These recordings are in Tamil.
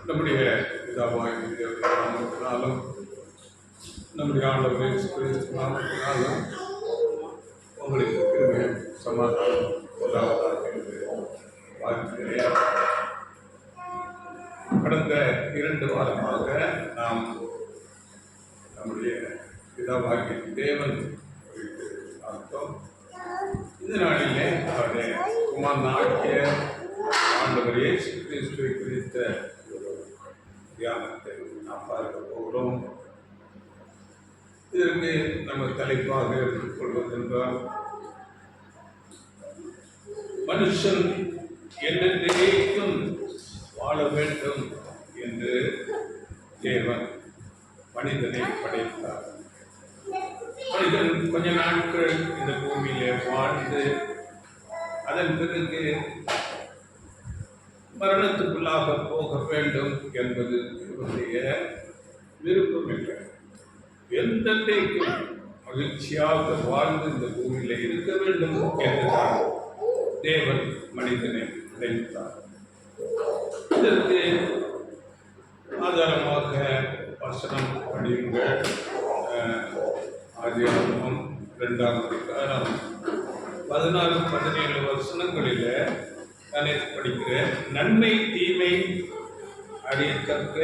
நம்முடைய பிதாவாகிய நாமத்தினாலும் நம்முடைய ஆண்டவர் இயேசு கிறிஸ்து நாமத்தினாலும் உங்களுக்கு கிருபையும் சமாதானம் உண்டாவதாக என்று வாழ்த்துகிறேன். கடந்த 2 வாரமாக நாம் நம்முடைய பிதாவாகிய தேவன் குறித்து பார்த்தோம். இந்த நாளிலே அவருடைய குமாரனாகிய ஆண்டவர் இயேசு கிறிஸ்துவை குறித்த தியானத்தை நாம் பார்க்க போகிறோம். இதற்கு நம்ம தலைப்பாக எடுத்துக்கொள்வதென்றால், மனுஷன் என்றென்றைக்கும் வாழ வேண்டும் என்று தேவன் மனிதனை படைத்தார். மனிதன் கொஞ்ச நாட்கள் இந்த பூமியிலே வாழ்ந்து அதன் பிறகு மரணத்துக்குள்ளாக போக வேண்டும் என்பது இவருடைய விருப்பமில்லை. எந்தெந்தைக்கும் மகிழ்ச்சியாக வாழ்ந்து இந்த பூமியில இருக்க வேண்டும் என்றுதான் தேவன் மனிதனை நினைத்தார். இதற்கு ஆதாரமாக வசனம் படியுங்கள். ஆதியாகமம் 2ஆம் அதிகாரம் 16-17 வசனங்களில் நான் படிக்கிறேன். நன்மை தீமை அறியத்தக்க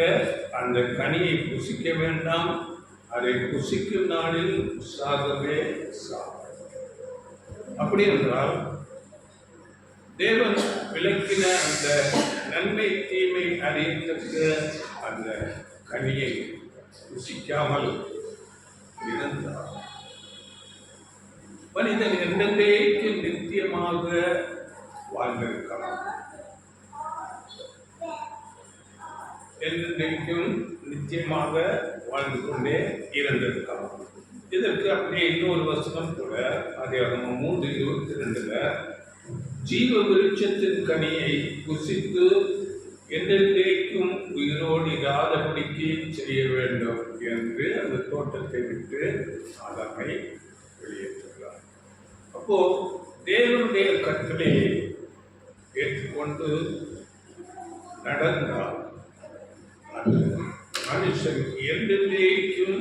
அந்த கனியை புசிக்க வேண்டாம், அதை புசிக்கும் நாளில் சாகவே சாகும். அப்படி என்றால் தேவன் விளக்கின அந்த நன்மை தீமை அறியத்தக்க அந்த கனியை புசிக்காமல் இருந்தார், மனிதன் என்றென்றைக்கு நித்தியமாக வாழ்ந்திருக்கலாம். என்றென்றைக்கும் நிச்சயமாக வாழ்ந்து கொண்டே இருந்திருக்கலாம். இதற்கு அப்படியே இன்னொரு வசனம் கூட ஆதியாகமம் 3:22 ஜீவ விருட்சத்தின் கனியை புசித்து என்றென்றைக்கும் உயிரோடு இராதபடிக்கு செய்ய வேண்டும் என்று அந்த தோட்டத்தை விட்டு ஆதாமை வெளியேற்றுகிறார். அப்போ தேவனுடைய கட்டளையை ஏற்றுக்கொண்டு நடந்தால் அது மனுஷன் என்றென்றைக்கும்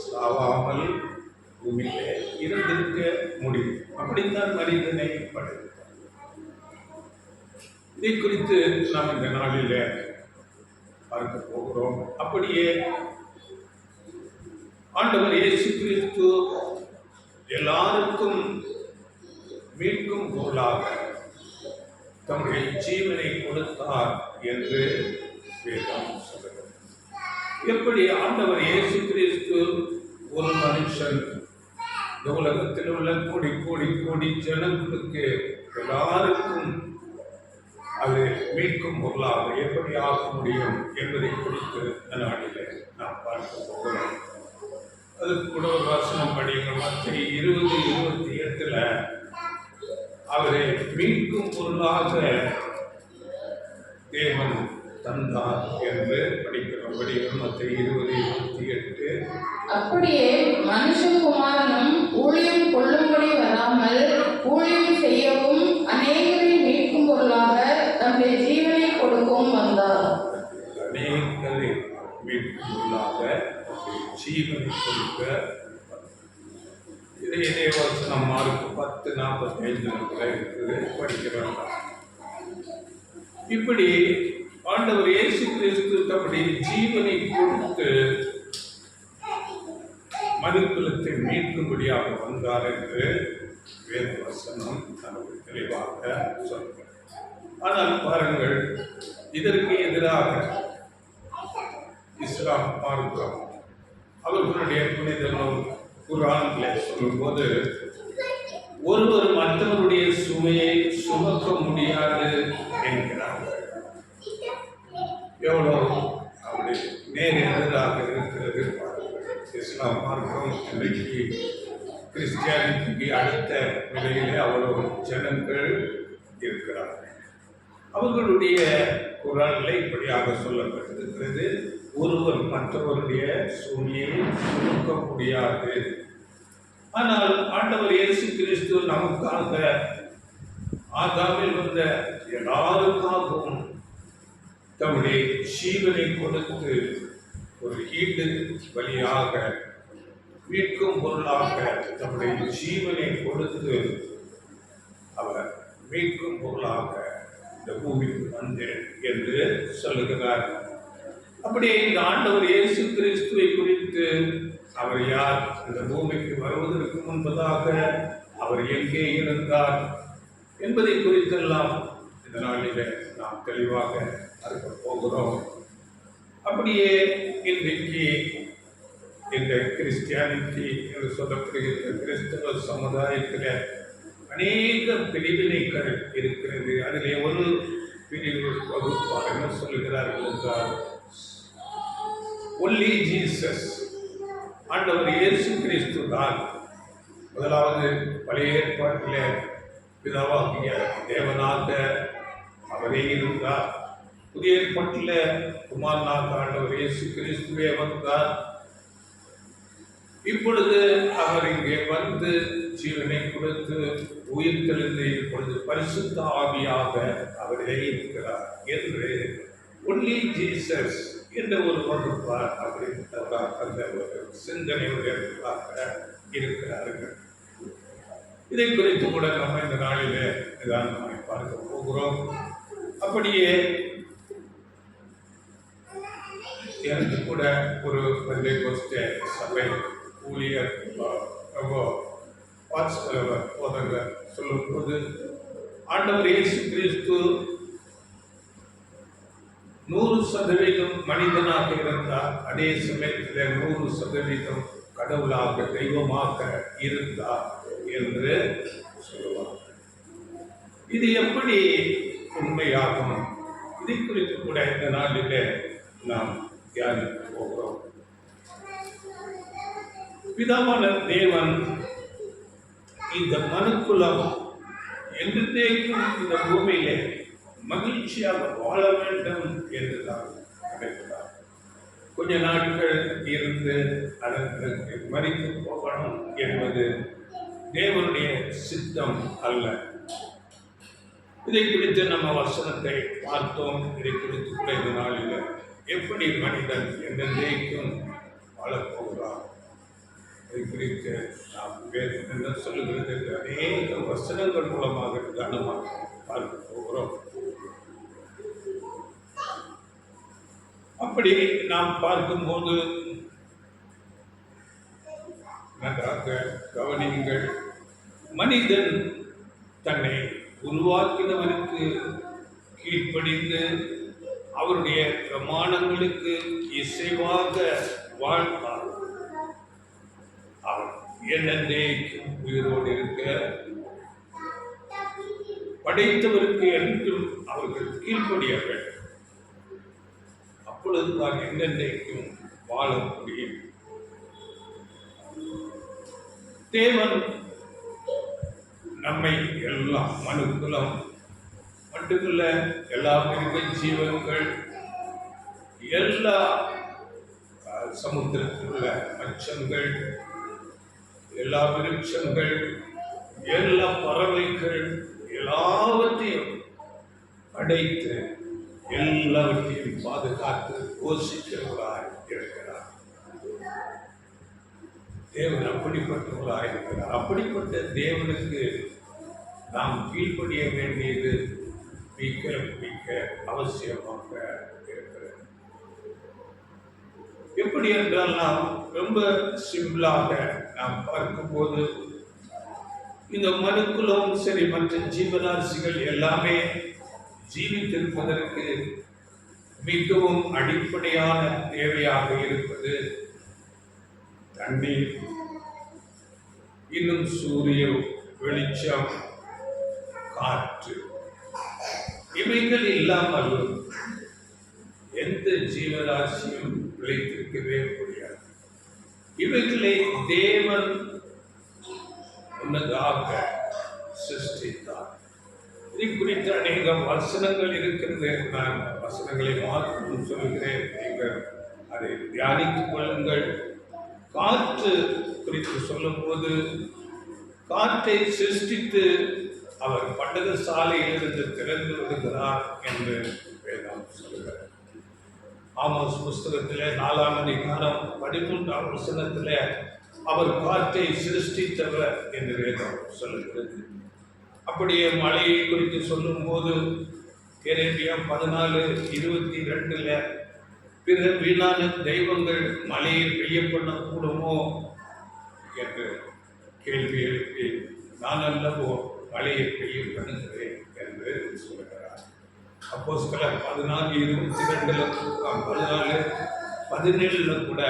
சாவாமல் பூமியிலே இருந்திருக்க முடியும். அப்படித்தான் மனிதனை படைத்தார். இதை குறித்து நாம் இந்த நாளில் பார்க்க போகிறோம். அப்படியே ஆண்டவர் இயேசு கிறிஸ்து எல்லாருக்கும் மீட்கும் பொருளாக தம்முடைய ஜீவனை கொடுத்தார் என்று வேதம் சொல்கிறது. எப்படி ஆண்டவர் இயேசு கிறிஸ்து ஒரு மனுஷன் இந்த உலகத்தில் உள்ள கோடி கோடி கோடி ஜனங்களுக்கு எல்லாருக்கும் அது மீட்கும் பொருளாக எப்படி ஆக முடியும் என்பதை குறித்து இந்த நாளில் நாம் பார்க்க போகிறோம். அதுக்கு கூட ஒரு வசனம் படியுங்கள். மத்திய 20:28 அவரை மீட்கும் பொருளாக தேவன் தந்தார் என்று படிக்கிறோம். படிக்கிறோம் மத்திய 20:28. அப்படியே மனுஷகுமாரனும் ஊழியம் கொள்ளும்படி வராமல் ஊழியம் செய்யவும் அநேகரை மீட்கும் பொருளாக தம்முடைய ஜீவனை கொடுக்கவும் வந்தார். அநேகரை மீட்கும் பொருளாக ஜீவனை கொடுக்க. இதே வசனம் மார்க் 10:45 இருக்குது, படிக்க வேண்டாம். இப்படி ஆண்டவர் இயேசு கிறிஸ்து தம்முடைய ஜீவனை கொடுத்து மனுக்குலத்தை மீட்கும்படியாக வந்தார் என்று வேத வசனம் நமக்கு தெளிவாக சொல்கிறது. ஆனால் பாருங்கள், இதற்கு எதிராக இஸ்லாம் மார்க்கம் அவர்களுடைய புனித நூல் குர்ஆனில் சொல்லும்போது, ஒருவர் மற்றவருடைய சுமையை சுமக்க முடியாது என்கிறார்கள். எவ்வளவு அப்படி நேர் எதிராக இருக்கிறது பாருங்கள். இஸ்லாம் மார்க்கம் இன்றைக்கு கிறிஸ்டியானிட்டிக்கு அடுத்த நிலையிலே அவ்வளவு ஜனங்கள் இருக்கிறார்கள். அவர்களுடைய குர்ஆனில் இப்படியாக சொல்லப்பட்டிருக்கிறது, ஒருவர் மற்றவருடைய சுமையை சுமக்க முடியாது. ஆனால் ஆண்டவர் இயேசு கிறிஸ்து நமக்காக ஆதாமில் வந்த எல்லாருக்காகவும் தம்முடைய ஜீவனை கொடுத்து ஒரு ஈடு வழியாக மீட்கும் பொருளாக தம்முடைய ஜீவனை கொடுத்து அவர் மீட்கும் பொருளாக இந்த பூமிக்கு வந்தேன் என்று சொல்லுகிறார். அப்படியே இந்த ஆண்டவர் இயேசு கிறிஸ்துவை குறித்து அவர் யார், இந்த பூமிக்கு வருவதற்கு முன்பதாக அவர் எங்கே இருந்தார் என்பதை குறித்தெல்லாம் இந்த நாளில் நாம் தெளிவாக அறிய போகிறோம். அப்படியே இன்றைக்கு இந்த கிறிஸ்டியானிட்டி என்று சொல்லப்படுகிற கிறிஸ்தவ சமுதாயத்தில் அநேக பிரிவினைகள் இருக்கிறது. அதிலே ஒரு பிரிவு வகுப்பார் என்ன சொல்லுகிறார்கள் என்றால், ஒன்லி ஜீசஸ், ஆண்டவர் இயேசு கிறிஸ்து தான் முதலாவது பழைய ஏற்பாட்டில் பிதாவாகிய தேவனாக அவரே இருந்தார். புதிய ஏற்பாட்டில் குமாரனாக ஆண்டவர் இயேசு கிறிஸ்துவே வந்தார். இப்பொழுது அவர் இங்கே வந்து ஜீவனை கொடுத்து உயிர் தெளிந்து இப்பொழுது பரிசுத்த ஆவியாக அவரே இருக்கிறார் என்று ஒன்லி ஜீசஸ் என்ற ஒரு வகுப்பார் அப்படின்றவராக அந்த ஒரு சிந்தனையுடையவர்களாக இருக்கிறார்கள். இதை குறித்து கூட நம்ம இந்த நாளில் நிதானமாக பார்க்க போகிறோம். அப்படியே எனக்கு கூட ஒரு பெந்தேகோஸ்தே சபை ஊழியர் போதகர் சொல்லும்போது, ஆண்டவர் இயேசு கிறிஸ்து 100% மனிதனாக இருந்தார், அதே சமயத்தில் 100% கடவுளாக தெய்வமாக இருந்தார் என்று சொல்லுவார். இது எப்படி உண்மையாகும்? இதை குறித்து கூட இந்த நாளிலே நாம் தியானிக்க போகிறோம். பிதாவான தேவன் இந்த மனுக்குலம் என்றைக்கும் இந்த பூமியிலே மகிழ்ச்சியாக வாழ வேண்டும் என்றுதான் நினைக்கிறார். கொஞ்ச நாட்கள் இருந்து அதற்கு மறித்து போகணும் என்பது தேவனுடைய சித்தம் அல்ல. இதை குறித்து நம்ம வசனத்தை பார்த்தோம். இதை குறித்து கூட இந்த நாளில் எப்படி மனிதன் என்றைக்கும் வாழப்போகிறார் இதை குறித்து நாம் என்ன சொல்லுகிறது அநேக வசனங்கள் மூலமாக கவனமாக பார்க்க போகிறோம். அப்படி நாம் பார்க்கும்போது நன்றாக கவனியுங்கள். மனிதன் தன்னை உருவாக்கினவருக்கு கீழ்ப்படிந்து அவருடைய பிரமாணங்களுக்கு இசைவாக வாழ்ந்தார். அவர் என்னென்றைக்கும் உயிரோடு இருக்க படைத்தவருக்கு என்றும் அவர்கள் கீழ்ப்படிய வேண்டும். அப்பொழுது தான் என்னென்றைக்கும் வாழ முடியும். தேவன் நம்மை எல்லாம் மனுக்குலம் மட்டுமல்ல, எல்லா மிருக ஜீவன்கள், எல்லா சமுத்திரத்தில் உள்ள மச்சங்கள், எல்லா விருட்சங்கள், எல்லா பறவைகள் எல்லாவற்றையும் படைத்து எல்லாவற்றையும் பாதுகாத்து போஷிக்கிறவராய் இருக்கிறார். தேவன் அப்படிப்பட்டவராய் இருக்கிறார். அப்படிப்பட்ட தேவனுக்கு நாம் கீழ்ப்படிய வேண்டியது மிக மிக அவசியமாக இருக்கிறது. எப்படி என்றால், நாம் ரொம்ப சிம்பிளாக நாம் பார்க்கும்போது இந்த மனுக்குலம் சரி, மற்ற ஜீவராசிகள் எல்லாமே ஜீவித்திருப்பதற்கு மிகவும் அடிப்படையான தேவையாக இருப்பது தண்ணீர், இன்னும் சூரிய வெளிச்சம், காற்று. இவைகள் இல்லாமல் எந்த ஜீவராசியும் விளைத்திருக்கவே முடியாது. இவைகளை தேவன் முன்னதாக சிருஷ்டித்தார். இதை குறித்து அநேக வசனங்கள் இருக்கிறது. நான் வசனங்களை மாற்றம் சொல்கிறேன், நீங்கள் அதை தியானித்துக் கொள்ளுங்கள். காற்று குறித்து சொல்லும் போது, காற்றை சிருஷ்டித்து அவர் பண்டக சாலையிலிருந்து திறந்து விடுகிறார் என்று வேதம் சொல்கிறார். ஆமோஸ் புஸ்தகத்திலே 4ஆம் அதிகாரம் 13ஆம் வசனத்திலே அவர் காற்றை சிருஷ்டித்தவர் என்று வேதம் சொல்லுகிறது. அப்படியே மழையை குறித்து சொல்லும் போது எரேமியா 14:22 பிற வீணான தெய்வங்கள் மழையை பெய்ய பண்ணக்கூடுமோ என்று கேள்வி எழுப்பி நான் அல்லவோ மழையை பெய்ய பண்ணுகிறேன் என்று சொல்கிறார். அப்போஸ்தலர் 14:22 கூட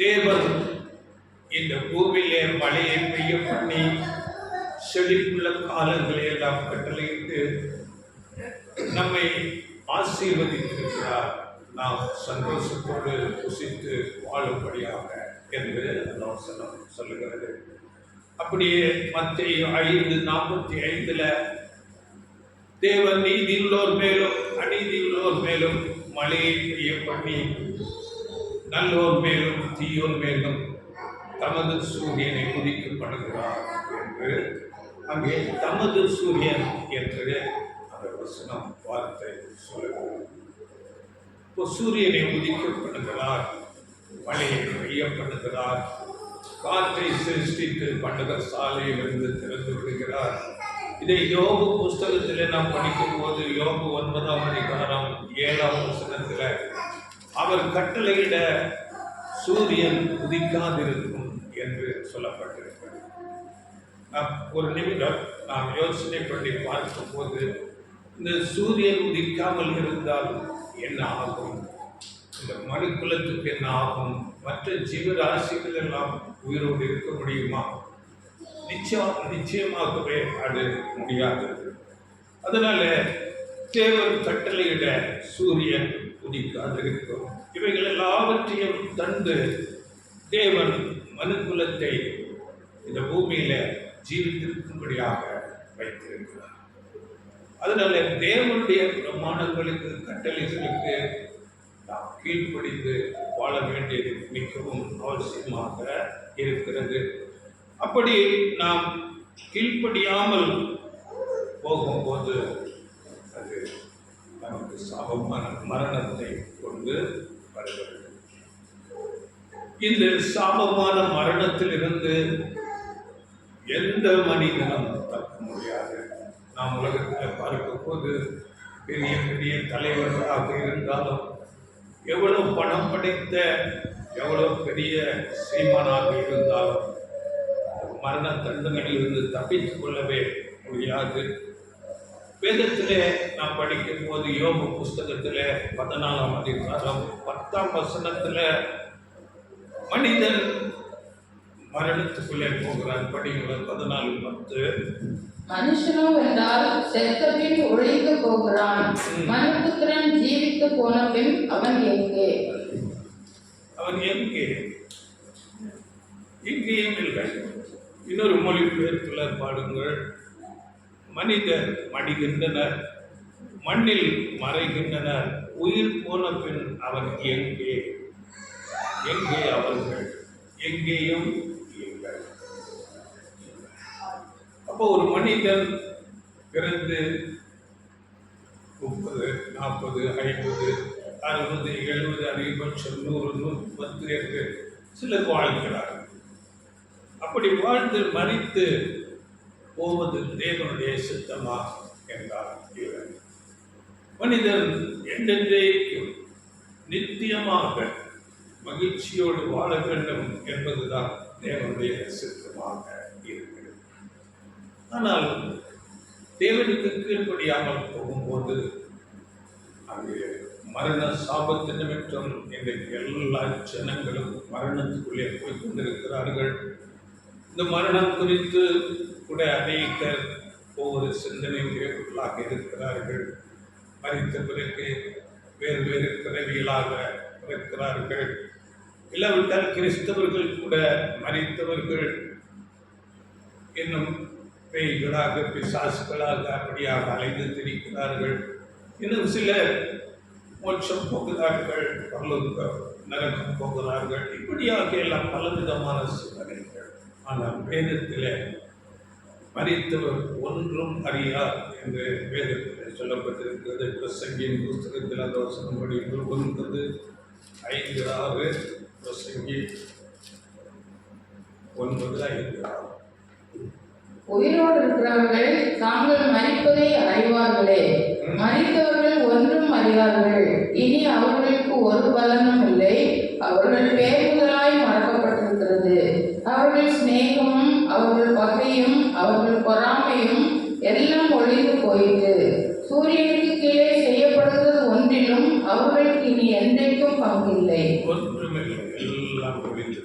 தேவன் இந்த பூமியிலே மழையை பெய்ய பண்ணி செழிப்புள்ள காலங்களை எல்லாம் கட்டளையிட்டு நம்மை ஆசீர்வதித்திருக்கிறார். நாம் சந்தோஷத்தோடு புசித்து வாழும்படியாக என்று அந்த வசனம் சொல்லுகிறது. அப்படியே மத்தேயு 5:45 தேவன் நீதியுள்ளோர் மேலும் அநீதியுள்ளோர் மேலும் மழையை பெய்ய பண்ணி நல்லோர் மேலும் தீயோர் மேலும் தமது சூரியனை உதிக்க பண்ணுகிறார் என்று அங்கே தமது சூரியன் என்று அந்த வசனம் வார்த்தை சொல்லுகிறார். இப்போ சூரியனை உதிக்க பண்ணுகிறார், மழையை பெய்ய பண்ணுகிறார், காற்றை சிருஷ்டித்து பண்டக சாலையிலிருந்து திறந்து விடுகிறார். இதை யோபு புஸ்தகத்தில் நாம் படிக்கும் போது யோபு 9ஆம் அதிகாரம் 7ஆம் வசனத்தில் அவர் கட்டளையிட சூரியன் உதிக்காதிருக்கும் என்று சொல்லப்பட்டிருக்கிறது. ஒரு நிமிடம் நாம் யோசனை பண்ணி பார்க்கும் போது இந்த சூரியன் உதிக்காமல் இருந்தால் என்ன ஆகும்? இந்த மனுக்குலத்துக்கு என்ன ஆகும்? மற்ற ஜீவராசிகள் எல்லாம் உயிரோடு இருக்க முடியுமா? நிச்சயமாகவே அது முடியாது. அதனால தேவன் கட்டளையிட சூரியன் உதிக்காதிருக்கும். இவைகள் எல்லாவற்றையும் தந்து தேவன் மனுக்குலத்தை இந்த பூமியில ஜீவித்திருக்கும்படியாக வைத்திருக்கிறார். அதனால தேவனுடைய பிரமாணங்களுக்கு கட்டளைகளுக்கு நாம் கீழ்ப்படிந்து வாழ வேண்டியது மிகவும் அவசியமாக இருக்கிறது. அப்படி நாம் கீழ்ப்படியாமல் போகும்போது அது நமக்கு சாபமான மரணத்தை கொண்டு வருகிறது. இந்த சாபமான மரணத்திலிருந்து எந்த மனிதனும் தப்ப முடியாது. நாம் உலகத்தில் பார்க்கும் போது பெரிய பெரிய தலைவர்களாக இருந்தாலும், எவ்வளவு பணம் படைத்த எவ்வளவு பெரிய சீமானாக இருந்தாலும் மரண தண்டனையிலிருந்து தப்பித்துக் கொள்ளவே முடியாது. வேதத்திலே நாம் படிக்கும் போது யோபு புஸ்தகத்திலே 14ஆம் அதிகாரம் 10ஆம் வசனத்துல மனிதன் மரணத்துக்குள்ளே போகிறான். படிங்கள் 14:10. மனுஷனோ என்றால் செத்தபின் ஒழிந்து போகிறான், மனுபுத்திரன் ஜீவித்து போன பின் அவன் எங்கே? அவன் எங்கே? எங்கேயும் இல்லை. இன்னொரு மொழிபெயர்ப்புல பாடுங்கள், மனிதர் மடிகின்றனர், மண்ணில் மறைகின்றனர், உயிர் போன பின் அவன் எங்கே? எங்கே அவர்கள்? எங்கேயும் இல்லை. அப்போ ஒரு மனிதன் பிறந்து 30, 40, 50, 60, 70, அதிகபட்சம் 100, 110 என்று சிலர் வாழ்கிறார்கள். அப்படி வாழ்ந்து மரித்து போவது தேவனுடைய சித்தமா என்றால் இல்லை. மனிதன் என்றென்றைக்கும் நித்தியமாக மகிழ்ச்சியோடு வாழ வேண்டும் என்பதுதான் தேவனுடைய சித்தமாக இருக்கிறது. ஆனால் தேவனுக்கு கீழ்ப்படியாமல் போகும்போது அங்கே மரண சாபத்து நிமித்தம் இன்றைக்கு எல்லா ஜனங்களும் மரணத்துக்குள்ளே போய் கொண்டிருக்கிறார்கள். இந்த மரணம் குறித்து கூட அநேகர் ஒவ்வொரு சிந்தனையுடையவர்களாக இருக்கிறார்கள். மரித்த பிறகு வேறு வேறு பிறவிகளாக இருக்கிறார்கள். இல்லாவிட்டால் கிறிஸ்தவர்கள் கூட மரித்தவர்கள் இன்னும் பேய்களாக பிசாசுகளாக அப்படியாக அலைந்து திரிக்கிறார்கள். இன்னும் சிலர் மோட்சம் போகிறார்கள், பரலோகம் நரகம் போகிறார்கள். இப்படியாக எல்லாம் பலவிதமான சிந்தனைகள். ஆனால் வேதத்தில் மரித்தவர் ஒன்றும் அறியார் என்று வேதத்தில் சொல்லப்பட்டிருக்கிறது. பிரசங்கியின் புஸ்தகத்தில் அந்த வசனம் படி 9:5-6. பிரசங்கி 9:5-6. உயிரோடு இருக்கிறவர்கள் தாங்கள் மரிப்பதை அறிவார்களே, மரித்தவர்கள் ஒன்றும் அறியார்கள். இனி அவர்களுக்கு ஒரு பலனும் இல்லை. அவர்கள் பேர் முதலாய் மறக்கப்பட்டிருக்கிறது. அவர்கள் சிநேகமும் அவர்கள் பகையும் அவர்கள் பொறாமையும் எல்லாம் ஒழிந்து போயிற்று. சூரியனுக்கு கீழே செய்யப்படுகிறது ஒன்றிலும் அவர்களுக்கு இனி என்றைக்கும் பங்கில்லை. ஒன்றுமில்லை, எல்லாம் ஒழிந்து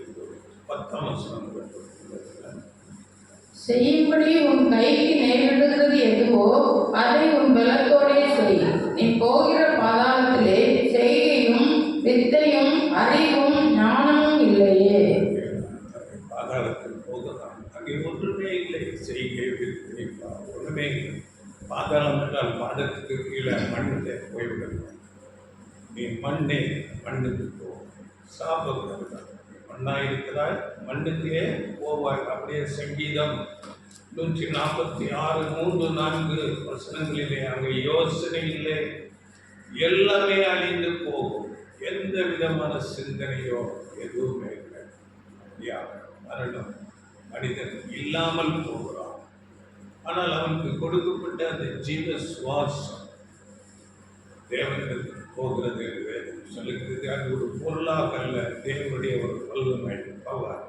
10ஆம் வசனம். செய்யும்படி உன் கைக்கு நேரிடுகிறது எதுவோ அதை உன் பலத்தோடே செய். நீ போகிற பாதாளத்திலே செய்கையும் வித்தையும் அறிவும் ஞானமும் இல்லையே. பாதாளத்தில் போகலாம், அங்கே ஒன்றுமே இல்லை. செய்கை வித்தை ஒன்றுமே இல்லை. பாதாளம் என்றால் பாதத்துக்கு கீழே மண்ணிலே போய்விடலாம். நீ மண்ணே மண்ணுக்கு போ. சாபம் மண்ணாயிருக்கிறாய், மண்ணுக்கே போவாய். அப்படியே சங்கீதம் 146 3-4 வசனங்களிலே அங்கே யோசனை இல்லை, எல்லாமே அழிந்து போகும். எந்த விதமான சிந்தனையோ எதுவுமே இல்லை. மரணம் மனிதன் இல்லாமல் போகிறான். ஆனால் அவனுக்கு கொடுக்கப்பட்ட அந்த ஜீவ சுவாசம் தேவனுக்கு போகிறது என்று சொல்லுகிறது. அது ஒரு பொருளாக அல்ல, தேவனுடைய ஒரு வல்லமை, பவர்,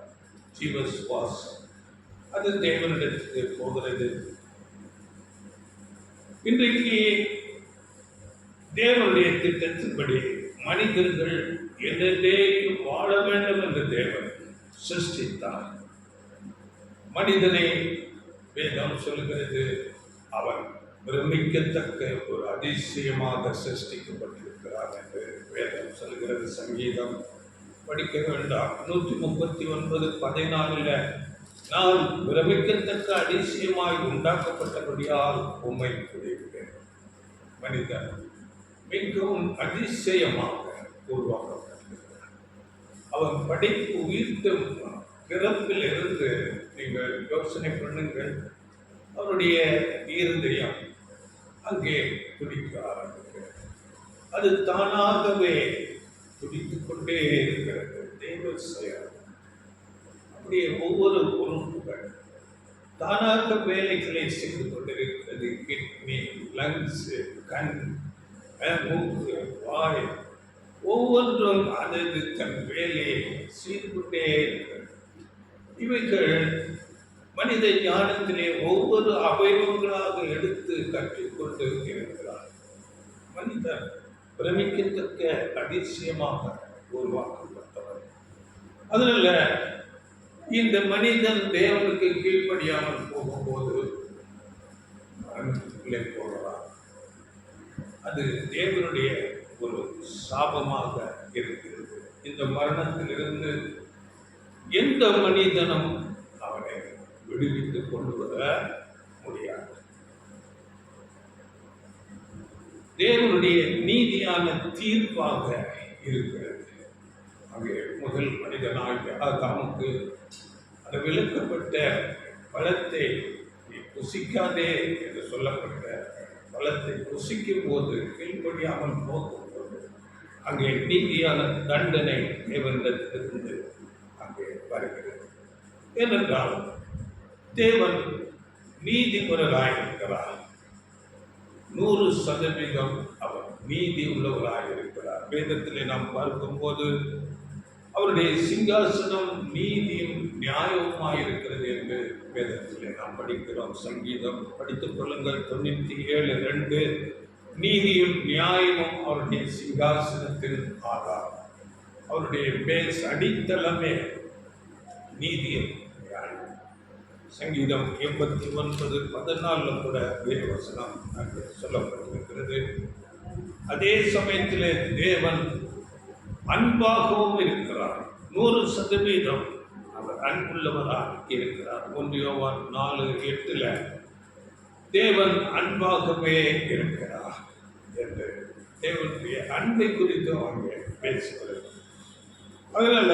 ஜீவ சுவாசம். அது தேவனிடத்துக்கு போகிறது. இன்றைக்கு தேவனுடைய திட்டத்தின்படி மனிதர்கள் என்றைக்கும் வாழ வேண்டும் என்று தேவன் சிருஷ்டித்தார். மனிதனை வேதம் சொல்லுகிறது, அவன் பிரமிக்கத்தக்க ஒரு அதிசயமாக சிருஷ்டிக்கப்பட்டிருக்கிறார் என்று வேதம் சொல்கிறது. சங்கீதம் படிக்க வேண்டாம். 139:14 நான் பிரமிக்கத்தக்க அதிசயமாய் உண்டாக்கப்பட்டபடியால் உம்மை துதிக்கிறேன். மனிதன் மிகவும் அதிசயமாக உருவாக்கப்பட்டிருக்கிறார். அவன் படைப்பு உயிர்த்த பிறப்பில் இருந்து நீங்கள் யோசனை பண்ணுங்கள். அவருடைய இருதயம் அங்கே துடிக்க ஆரம்பிக்கிறது. அது தானாகவே துடித்துக் கொண்டே இருக்கிறது. தெய்வ செயல். அப்படியே ஒவ்வொரு உறுப்புகள் தானாக வேலைகளை செய்து கொண்டிருக்கிறது. கிட்னி, லங்ஸ், கண், மூக்கு, வாய் ஒவ்வொன்றும் அதது தன் வேலையை செய்து கொண்டே இருக்கிறது. இவைகள் மனித ஞானத்திலே ஒவ்வொரு அவயவங்களாக எடுத்து கற்றுக்கொண்டு இருக்கிறார். மனிதன் பிரமிக்கத்தக்க அதிசயமாக உருவாக்கப்பட்டவர். அதனால இந்த மனிதன் தேவனுக்கு கீழ்ப்படியாமல் போகும்போது மரணத்துக்குள்ளே போகலாம். அது தேவனுடைய ஒரு சாபமாக இருக்கிறது. இந்த மரணத்திலிருந்து எந்த மனிதனும் அவனை விடுவித்துக் கொண்டு வர முடியாது. தேவனுடைய நீதியான தீர்ப்பாக இருக்கிறது. அங்கே முதல் மனிதனாகிய ஆதாமுக்கு அது விளக்கப்பட்ட பழத்தை நீ புசிக்காதே என்று சொல்லப்பட்ட பழத்தை புசிக்கும் போது கீழ்ப்படியாமல் போகும்போது அங்கே நீதியான தண்டனை தேவனிடத்திலிருந்து அங்கே வருகிறது. ஏனென்றால் தேவன் நீதிபரராயிருக்கிறார். 100% அவர் நீதி உள்ளவராயிருக்கிறார். வேதத்திலே நாம் பார்க்கும்போது அவருடைய சிங்காசனம் நீதியும் நியாயவுமாயிருக்கிறது என்று வேதத்திலே நாம் படிக்கிறோம். சங்கீதம் படித்துக் கொள்ளுங்கள் 97:2. நீதியும் நியாயமும் அவருடைய சிங்காசனத்தின் ஆதாரம். அவருடைய பேஸ் அடித்தளமே நீதியும் நியாயம். சங்கீதம் 89:14 கூட வேதவசனம் அங்கு சொல்லப்பட்டிருக்கிறது. அதே சமயத்தில் தேவன் அன்பாகவும் இருக்கிறார். 100% அவர் அன்புள்ளவராக இருக்கிறார். 1 யோவான் 4:8 தேவன் அன்பாகவே இருக்கிறார் என்று தேவனுடைய அன்பை குறித்து அவங்க பேசுகிறது. அதனால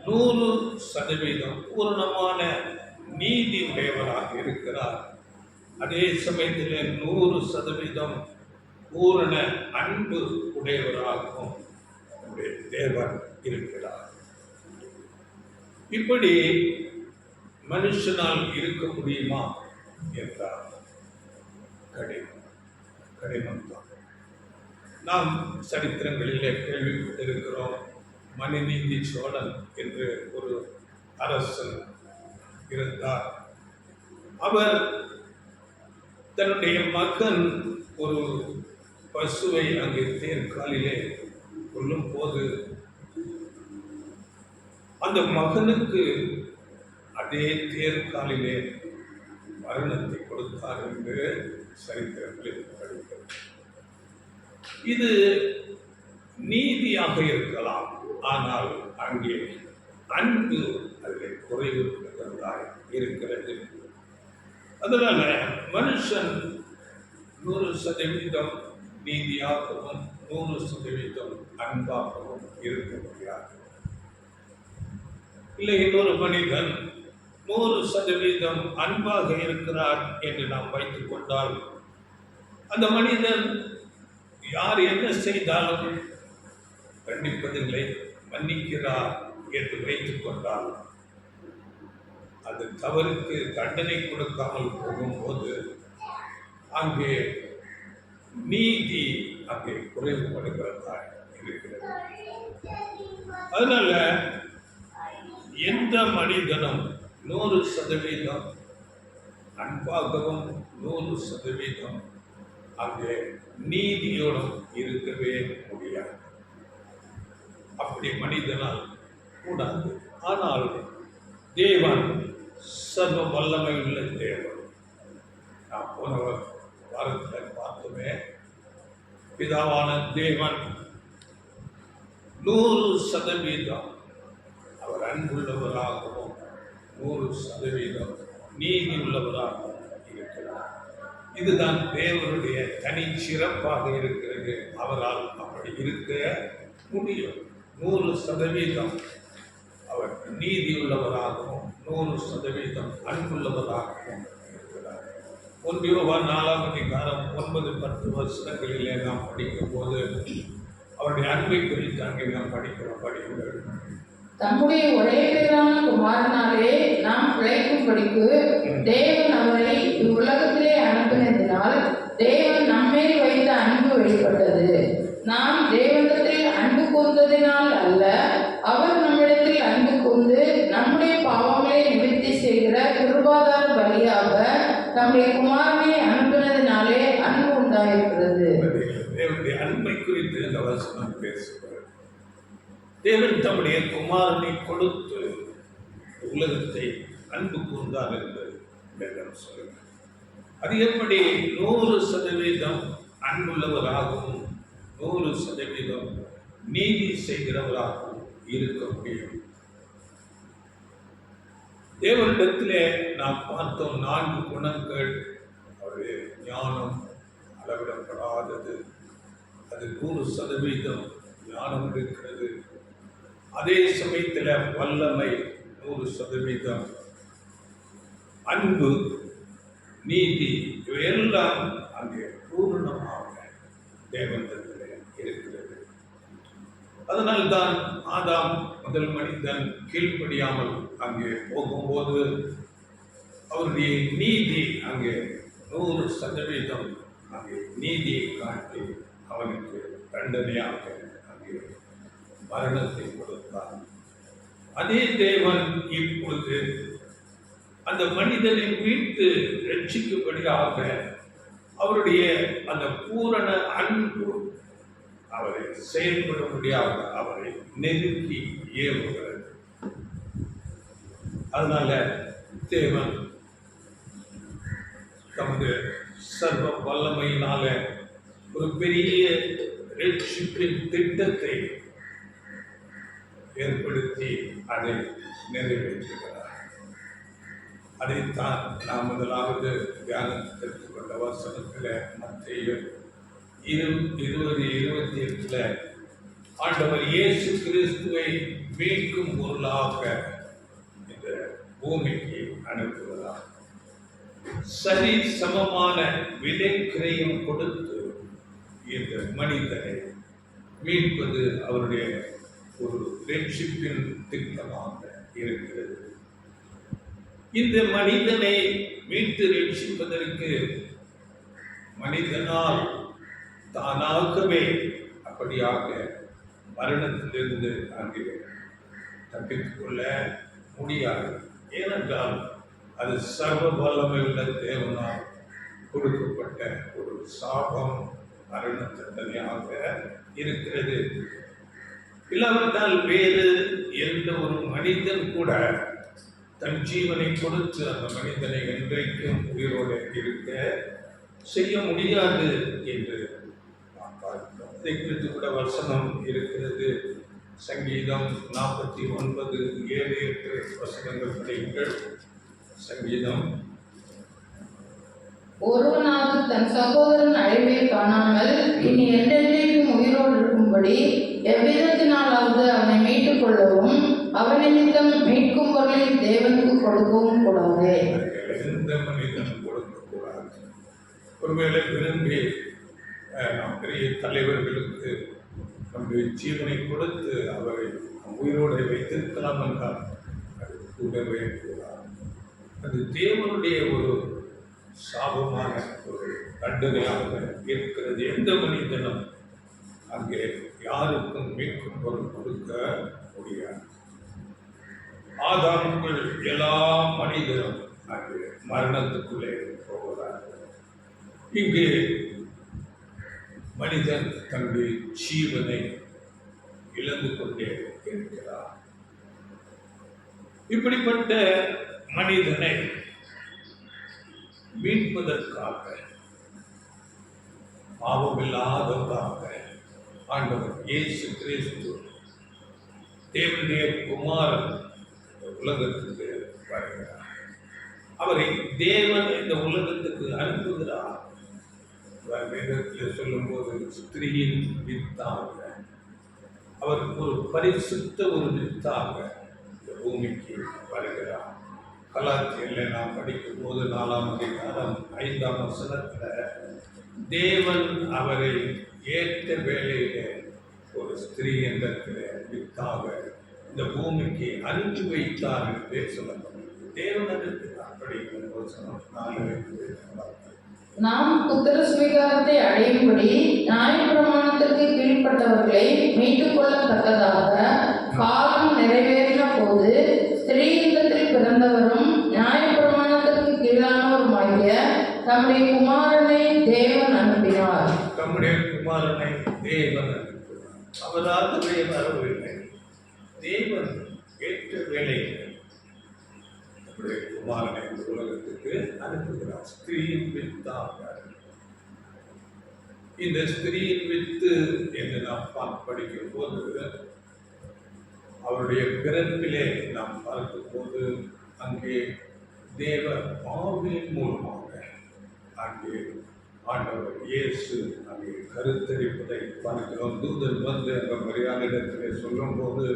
100% பூரணமான நீதி உடையவராக இருக்கிறார். அதே சமயத்தில் 100% பூரண அன்பு உடையவராகவும் நம்முடைய தேவன் இருக்கிறார். இப்படி மனுஷனால் இருக்க முடியுமா என்றால் கடினம்தான். நாம் சரித்திரங்களிலே கேள்விப்பட்டிருக்கிறோம். மனுநீதி சோழன் என்று ஒரு அரசன் இருந்தார். அவர் தன்னுடைய மகன் ஒரு பசுவை அங்கே தேர்காலிலே கொல்லும் போது அந்த மகனுக்கு அதே தேர்காலிலே மரணத்தை கொடுத்தார் என்று சரித்திரங்களில் படிக்கிறோம். இது நீதியாக இருக்கலாம், ஆனால் அங்கே அன்பு அதில் குறைவு இருக்கிறது. அதனால மனுஷன் 100% நீதியாகவும் 100% அன்பாகவும் இருக்க முடியாது. இல்லை, இன்னொரு மனிதன் 100% அன்பாக இருக்கிறார் என்று நாம் வைத்துக் கொண்டால், அந்த மனிதன் யார் என்ன செய்தாலும் கண்டிப்பதில்லை, மன்னிக்கிறார் என்று வைத்துக் கொண்டால், அது தவறுக்கு தண்டனை கொடுக்காமல் போகும்போது அங்கே நீதி அங்கே குறைவுபடுகிறதா இருக்கிறது. அதனால எந்த மனிதனும் 100% அன்பாகவும் 100% அங்கே நீதியோடும் இருக்கவே முடியாது. அப்படி மனிதனால் கூடாது. ஆனால் தேவன் சர்வ வல்லமை உள்ள தேவன். நாம் போன வாரத்தில் பார்த்தோமே, பிதாவான தேவன் 100% அவர் அன்புள்ளவராகவும் 100% நீதி உள்ளவராகவும் இருக்கிறார். இதுதான் தேவனுடைய தனி சிறப்பாக இருக்கிறது. அவரால் அப்படி இருக்க முடியும். 100% அவர் நீதி உள்ளவராகவும் 100% அன்புள்ளவராகவும் இருக்கிறார். 1 யோவான் 4:9-10 நாம் படிக்கும் போது அவருடைய அன்பை குறித்து அங்கே நாம் படிக்கிறோம். தம்முடைய ஒரே பேரான குமாரனாலே நாம் பிழைக்கும்படிக்கு தேவன் அவரை இவ்வுலகத்திலே அனுப்பினதினால் தேவன் நம்மேல் வைத்த அன்பு வெளிப்பட்டது. நாம் தேவனிடத்தில் அன்பு கூர்ந்ததினால் அல்ல, அவர் நம்மிடத்தில் அன்பு கூர்ந்து நம்முடைய பாவங்களை நிவர்த்தி செய்கிற கிருபாதார பலியாக தம்முடைய குமாரனை அனுப்பினதினாலே அன்பு உண்டாயிருக்கிறது. தேவனுடைய அன்பை குறித்து இந்த வசனம் பேசுகிறது. தேவன் தம்முடைய குமாரனை கொடுத்து உலகத்தை அன்பு கூர்ந்தார் என்று வேதம் சொல்லுங்கள். அது எப்படி 100% அன்புள்ளவராகவும் 100% நீதி செய்கிறவராகவும் இருக்க முடியும்? தேவனிடத்திலே நாம் பார்த்தோம் 4 குணங்கள். அவருடைய ஞானம் அளவிடப்படாதது. அது 100% ஞானம் இருக்கிறது. அதே சமயத்தில் வல்லமை 100%, அன்பு, நீதி, இவையெல்லாம் அங்கே பூர்ணமாக தேவனிடத்தில் இருக்கிறது. அதனால்தான் ஆதாம் முதல் மனிதன் கீழ்ப்படியாமல் அங்கே போகும்போது அவருடைய நீதி அங்கே 100% அங்கே நீதியை காட்டி அவனுக்கு தண்டனையாக அங்கே மரணத்தை கொடுத்தார். அதே தேவன் இப்பொழுது அந்த மனிதனை மீட்டு ரட்சிக்கும்படியாக அவருடைய அந்த பூரண அன்பு அவரை செயல்பட முடியாத அவரை நெருக்கி ஏவுகிறது. அதனால தேவன் தமது சர்வ வல்லமையினால ஒரு பெரிய ரட்சிப்பின் திட்டத்தை ஏற்படுத்தி அதை நிறைவேற்றுகிறார். அதைத்தான் நாம் முதலாவது தியானத்தில் எடுத்துக்கொண்ட வசனத்தில் மத்தேயு 20:28 ஆண்டவர் இயேசு கிறிஸ்துவை மீட்கும் பொருளாக இந்த பூமிக்கு அனுப்புகிறார். சரி சமமான விலை கிரயம் கொடுத்து இந்த மனிதனை மீட்பது அவருடைய ஒரு ரட்சிப்பின் திட்டமாக இருக்கிறது. இந்த மனிதனை மீட்டு ரட்சிப்பதற்கு மனிதனால் தானாகவே அப்படியாக மரணத்திலிருந்து அங்கே தப்பித்துக் கொள்ள முடியாது. ஏனென்றால் அது சர்வ வல்லமையுள்ள தேவனால் கொடுக்கப்பட்ட ஒரு சாபம், மரண தண்டனையாக இருக்கிறது. இல்லாவிட்டால் வேறு எந்த ஒரு மனிதன் கூட தன் ஜீவனை கொடுத்து அந்த மனிதனை என்றைக்கும் உயிரோடு இருக்க செய்ய முடியாது என்று நாம் பார்க்கிறோம். இதை குறித்து கூட வசனம் இருக்கிறது. சங்கீதம் 49, 7, 8 வசனங்கள் படியுங்கள். சங்கீதம், ஒருவனாவது தன் சகோதரன் அழிவை காணாமல் இனி என்றென்றைக்கும் உயிரோடு இருக்கும்படி எவ்விதத்தினாலாவது அவனை மீட்டுக் கொள்ளவும் அவன் நிமித்தம் மீட்கும் பொருளை தேவனுக்கு கொடுக்கவும் கூடாது. எந்த மனிதனும் கொடுக்கக்கூடாது. ஒருவேளை விரும்பி நாம் பெரிய தலைவர்களுக்கு நம்முடைய ஜீவனை கொடுத்து அவரை உயிரோடு வைத்திருக்கலாம் என்றால் அது கூடவே கூடாது. அது தேவனுடைய ஒரு சாபமான ஒரு தண்டனையாக இருக்கிறது. எந்த மனிதனும் அங்கே யாருக்கும் மீட்கும் பொருள் கொடுக்க முடியாது. ஆதாமுக்குள் எல்லா மனிதரும் அங்கே மரணத்துக்குள்ளே போகிறார்கள். இங்கு மனிதன் தன்னுடைய ஜீவனை இழந்து கொண்டே இருக்கிறார். இப்படிப்பட்ட மனிதனை மீட்பதற்காக பாவமில்லாதவராக ஆண்டவர் இயேசு கிறிஸ்து தேவனுடைய குமாரன் உலகத்துக்கு வருகிறார். அவரை தேவன் இந்த உலகத்துக்கு அனுப்புகிறார். வேதத்தில் சொல்லும்போது ஸ்திரீயின் வித்தாக அவர் ஒரு பரிசுத்த ஒரு வித்தாக இந்த பூமிக்கு வருகிறார். கலாத்தியில் நாம் படிக்கும் போது 4ஆம் அதிகாரம் 5ஆம் வசனத்தில் தேவன் அவரை ஏற்ற வேளையில ஒரு ஸ்திரீ என்ற வித்தாக இந்த பூமிக்கு அனுப்பி வைத்தார் என்று சொல்லப்படும். தேவன் அனுப்பினார். படிக்கிற வசனம் 4. நாம் புத்திர சுவீகாரத்தை அடையும்படி நியாயப்பிரமாணத்திற்கு கீழ்ப்பட்டவர்களை மீட்டுக் கொள்ளத்தக்கதாக காலம் நிறைவேறின போது ஸ்திரீலிங்கத்தில் பிறந்தவரும் நியாயப்பிரமாணத்திற்கு கீழானவருமாகிய தம்முடைய குமாரனை தேவன் அனுப்பினார். தம்முடைய குமாரனை தேவன் அனுப்பினார். அவராகவே வரவில்லை. தேவன் ஏற்ற வேலையில் குமாரனை உலகத்துக்கு அனுப்புகிறார். ஸ்திரீயின் வித்தாக. இந்த ஸ்திரீயின் வித்து என்று நாம் படிக்கும் போது அவருடைய பிறப்பிலே நாம் பார்க்கும் போது அங்கே தேவ ஆவியின் மூலமாக அங்கே ஆண்டவர் இயேசு அங்கே கருத்தரிப்பதை பார்க்கிறோம். தூதன் வந்து அந்த மரியாதையிடத்திலே சொல்லும் போது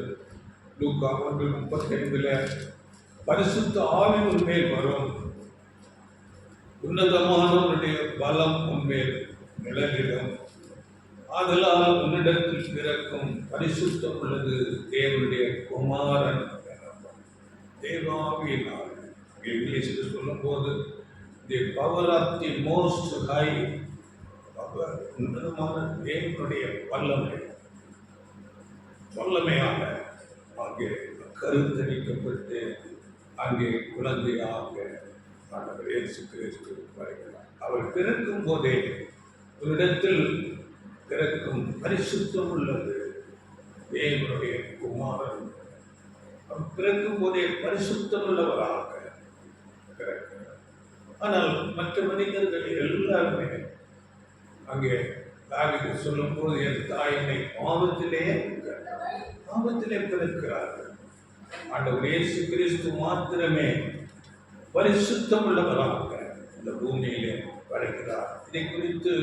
லூக்கா 1:35 பரிசுத்த ஆவி உன்மேல் வரும், உன்னதமானவருடைய பலம் உன்மேல் நிழலிடும், ஆதலால் உன்னிடத்தில் பிறக்கும் பரிசுத்தம் உள்ளது தேவனுடைய குமாரன். தேவாவியினால் இங்கிலீஷில் சொல்லும் போது the power of the most high, உன்னதமான தேவனுடைய வல்லமையாக அங்கே கருத்தரிக்கப்பட்டு அங்கே குழந்தையாக ஆண்டவர் இயேசு கிறிஸ்து வருகிறார். அவர் பிறக்கும் போதே ஒரு இடத்தில் பிறக்கும் பரிசுத்தம் உள்ளது தேவனுடைய குமாரன். அவர் பிறக்கும் போதே பரிசுத்தம் உள்ளவராக பிறக்கிறார். ஆனால் மற்ற மனிதர்கள் எல்லாருமே அங்கே தாவீது சொல்லும் போது என் தாயினை பாவத்திலே பிறக்கிறார்கள். ஆண்டவர் இயேசு கிறிஸ்து மாத்திரமே பரிசுத்தம் உள்ளவராக இந்த பூமியிலே வருகிறார். இதை குறித்து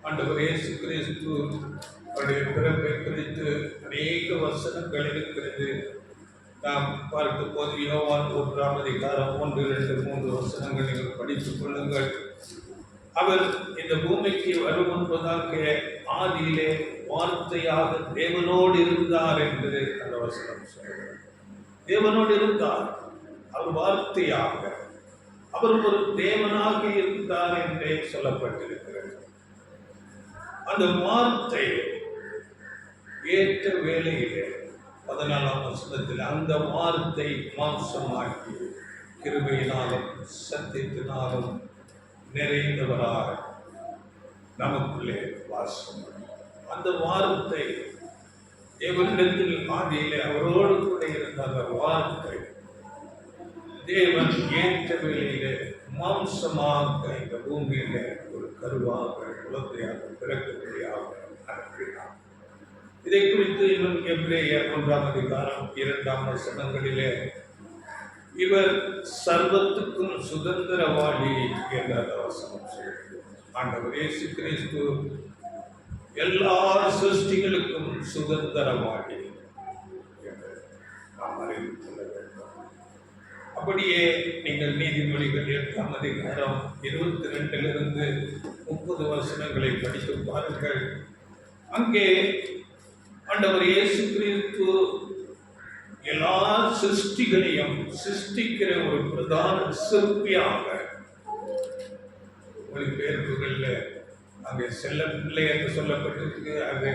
ஆண்டவர் இயேசு கிறிஸ்து அவருடைய பிறப்பை குறித்து அநேக வசனங்கள் இருக்கிறது. நாம் பார்க்கும் போது யோவான் 1:1, 2, 3 வசனங்கள் நீங்கள் படித்துக் கொள்ளுங்கள். அவர் இந்த பூமிக்கு வரும் முன்பதாக ஆதியிலே வார்த்தையாக தேவனோடு இருந்தார் என்று அந்த வசனம் சொல்கிறார். தேவனோடு இருந்தார், அவர் வார்த்தையாக, அவர் ஒரு தேவனாக இருந்தார் என்றே சொல்லப்பட்டிருக்கிறது. அந்த வார்த்தை ஏற்ற வேளையிலே 14ஆம் வசனத்தில் அந்த வார்த்தை மாம்சமாக்கி கிருபையினாலும் சத்தியத்தினாலும் நிறைந்தவராக நமக்குள்ளே வாசம். அந்த வார்த்தை தேவனிடத்தில் ஆதியிலே அவரோடு கூட இருந்த அந்த வார்த்தை தேவன் ஏற்ற வேளையிலே மாம்சமாக இந்த பூமியிலே ஒரு கருவாக குழந்தையாக பிறக்கும்படியாக அனுப்பினார். இதை குறித்து இன்னும் எபிரேயர் 1:2 வசனங்களிலே இவர் சர்வத்துக்கும் சுதந்திரவாளி என்ற வசனம் சொல்கிறது. ஆண்டவர் இயேசு கிறிஸ்து எல்லா சிருஷ்டிகளுக்கும் சுதந்திரவாளி என்று நாம் அறிந்து கொள்ள வேண்டும். அப்படியே நீங்கள் நீதிமொழிகள் 8:22 30 வசனங்களை படித்து பாருங்கள். அங்கே ஆண்டவர் இயேசு கிறிஸ்து எல்லா சிருஷ்டிகளையும் சிருஷ்டிக்கிற ஒரு பிரதான சிற்பியாக, மொழிபெயர்ப்புகள்ல அங்கே செல்ல பிள்ளை என்று சொல்லப்பட்டிருக்கு. அது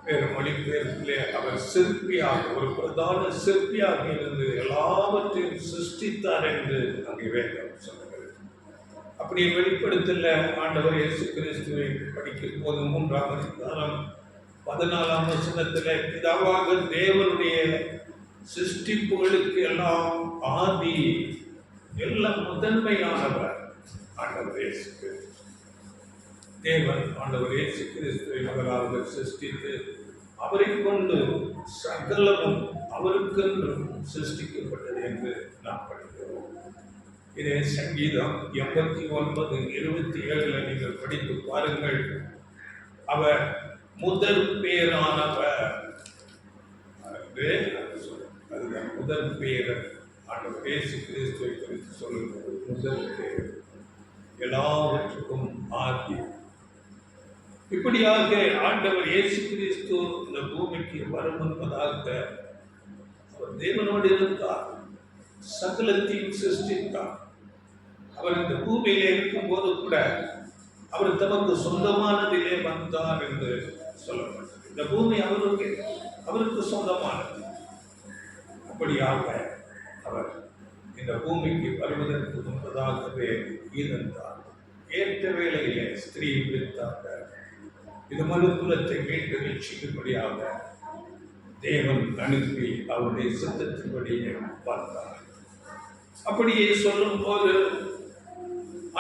வேறு மொழிபெயர்ப்பிலே அவர் சிற்பியாக, ஒரு பிரதான சிற்பியாக இருந்து எல்லாவற்றையும் சிருஷ்டித்தார் என்று அங்கே வேதம் சொல்லுகிறது. அப்படி வெளிப்படுத்தல ஆண்டவர் இயேசு கிறிஸ்துவை படிக்கும் போது 3ஆம் அதிகாரம் 14ஆம் வசனத்தில் பிதாவாக தேவனுடைய சிருஷ்டிப்புகளுக்கு எல்லாம் ஆதி, எல்லாம் முதன்மையானவர் ஆண்டவர் இயேசு கிறிஸ்து. தேவன் ஆண்டவர் இயேசு கிறிஸ்துவை முதலாவது சிருஷ்டித்து அவரை கொண்டு சகலமும் அவருக்கென்றும் சிருஷ்டிக்கப்பட்டது என்று நாம் படிக்கிறோம். இதே சங்கீதம் 89:27 நீங்கள் படித்து பாருங்கள். அவர் முதல் பேரானவர், அதுதான் முதல் பேரர். ஆண்டவர் இயேசு கிறிஸ்துவை குறித்து சொல்லும்போது முதல் பேர், எல்லாவற்றுக்கும் ஆதி. இப்படியாக ஆண்டவர் இயேசு கிறிஸ்து இந்த பூமிக்கு வரும் என்பதாக அவர் தேவனோடு இருந்தார், சகலத்தையும் சிருஷ்டித்தார். அவர் இந்த பூமியிலே இருக்கும் போது கூட அவர் தமக்கு சொந்தமானதிலே வந்தார் என்று சொல்லப்பட்டது. இந்த பூமி அவருக்கு சொந்தமானது. அப்படியாக அவர் இந்த பூமிக்கு வருவதற்கு முன்பதாகவே இருந்தார். ஏற்ற வேளையிலே ஸ்திரீ வித்தாங்க. இது மனுக்குலத்தை மீட்டு ரட்சிக்கும்படியாக தேவன் அனுப்பி அவருடைய சித்தத்தின்படியே பார்த்தார். அப்படியே சொல்லும் போது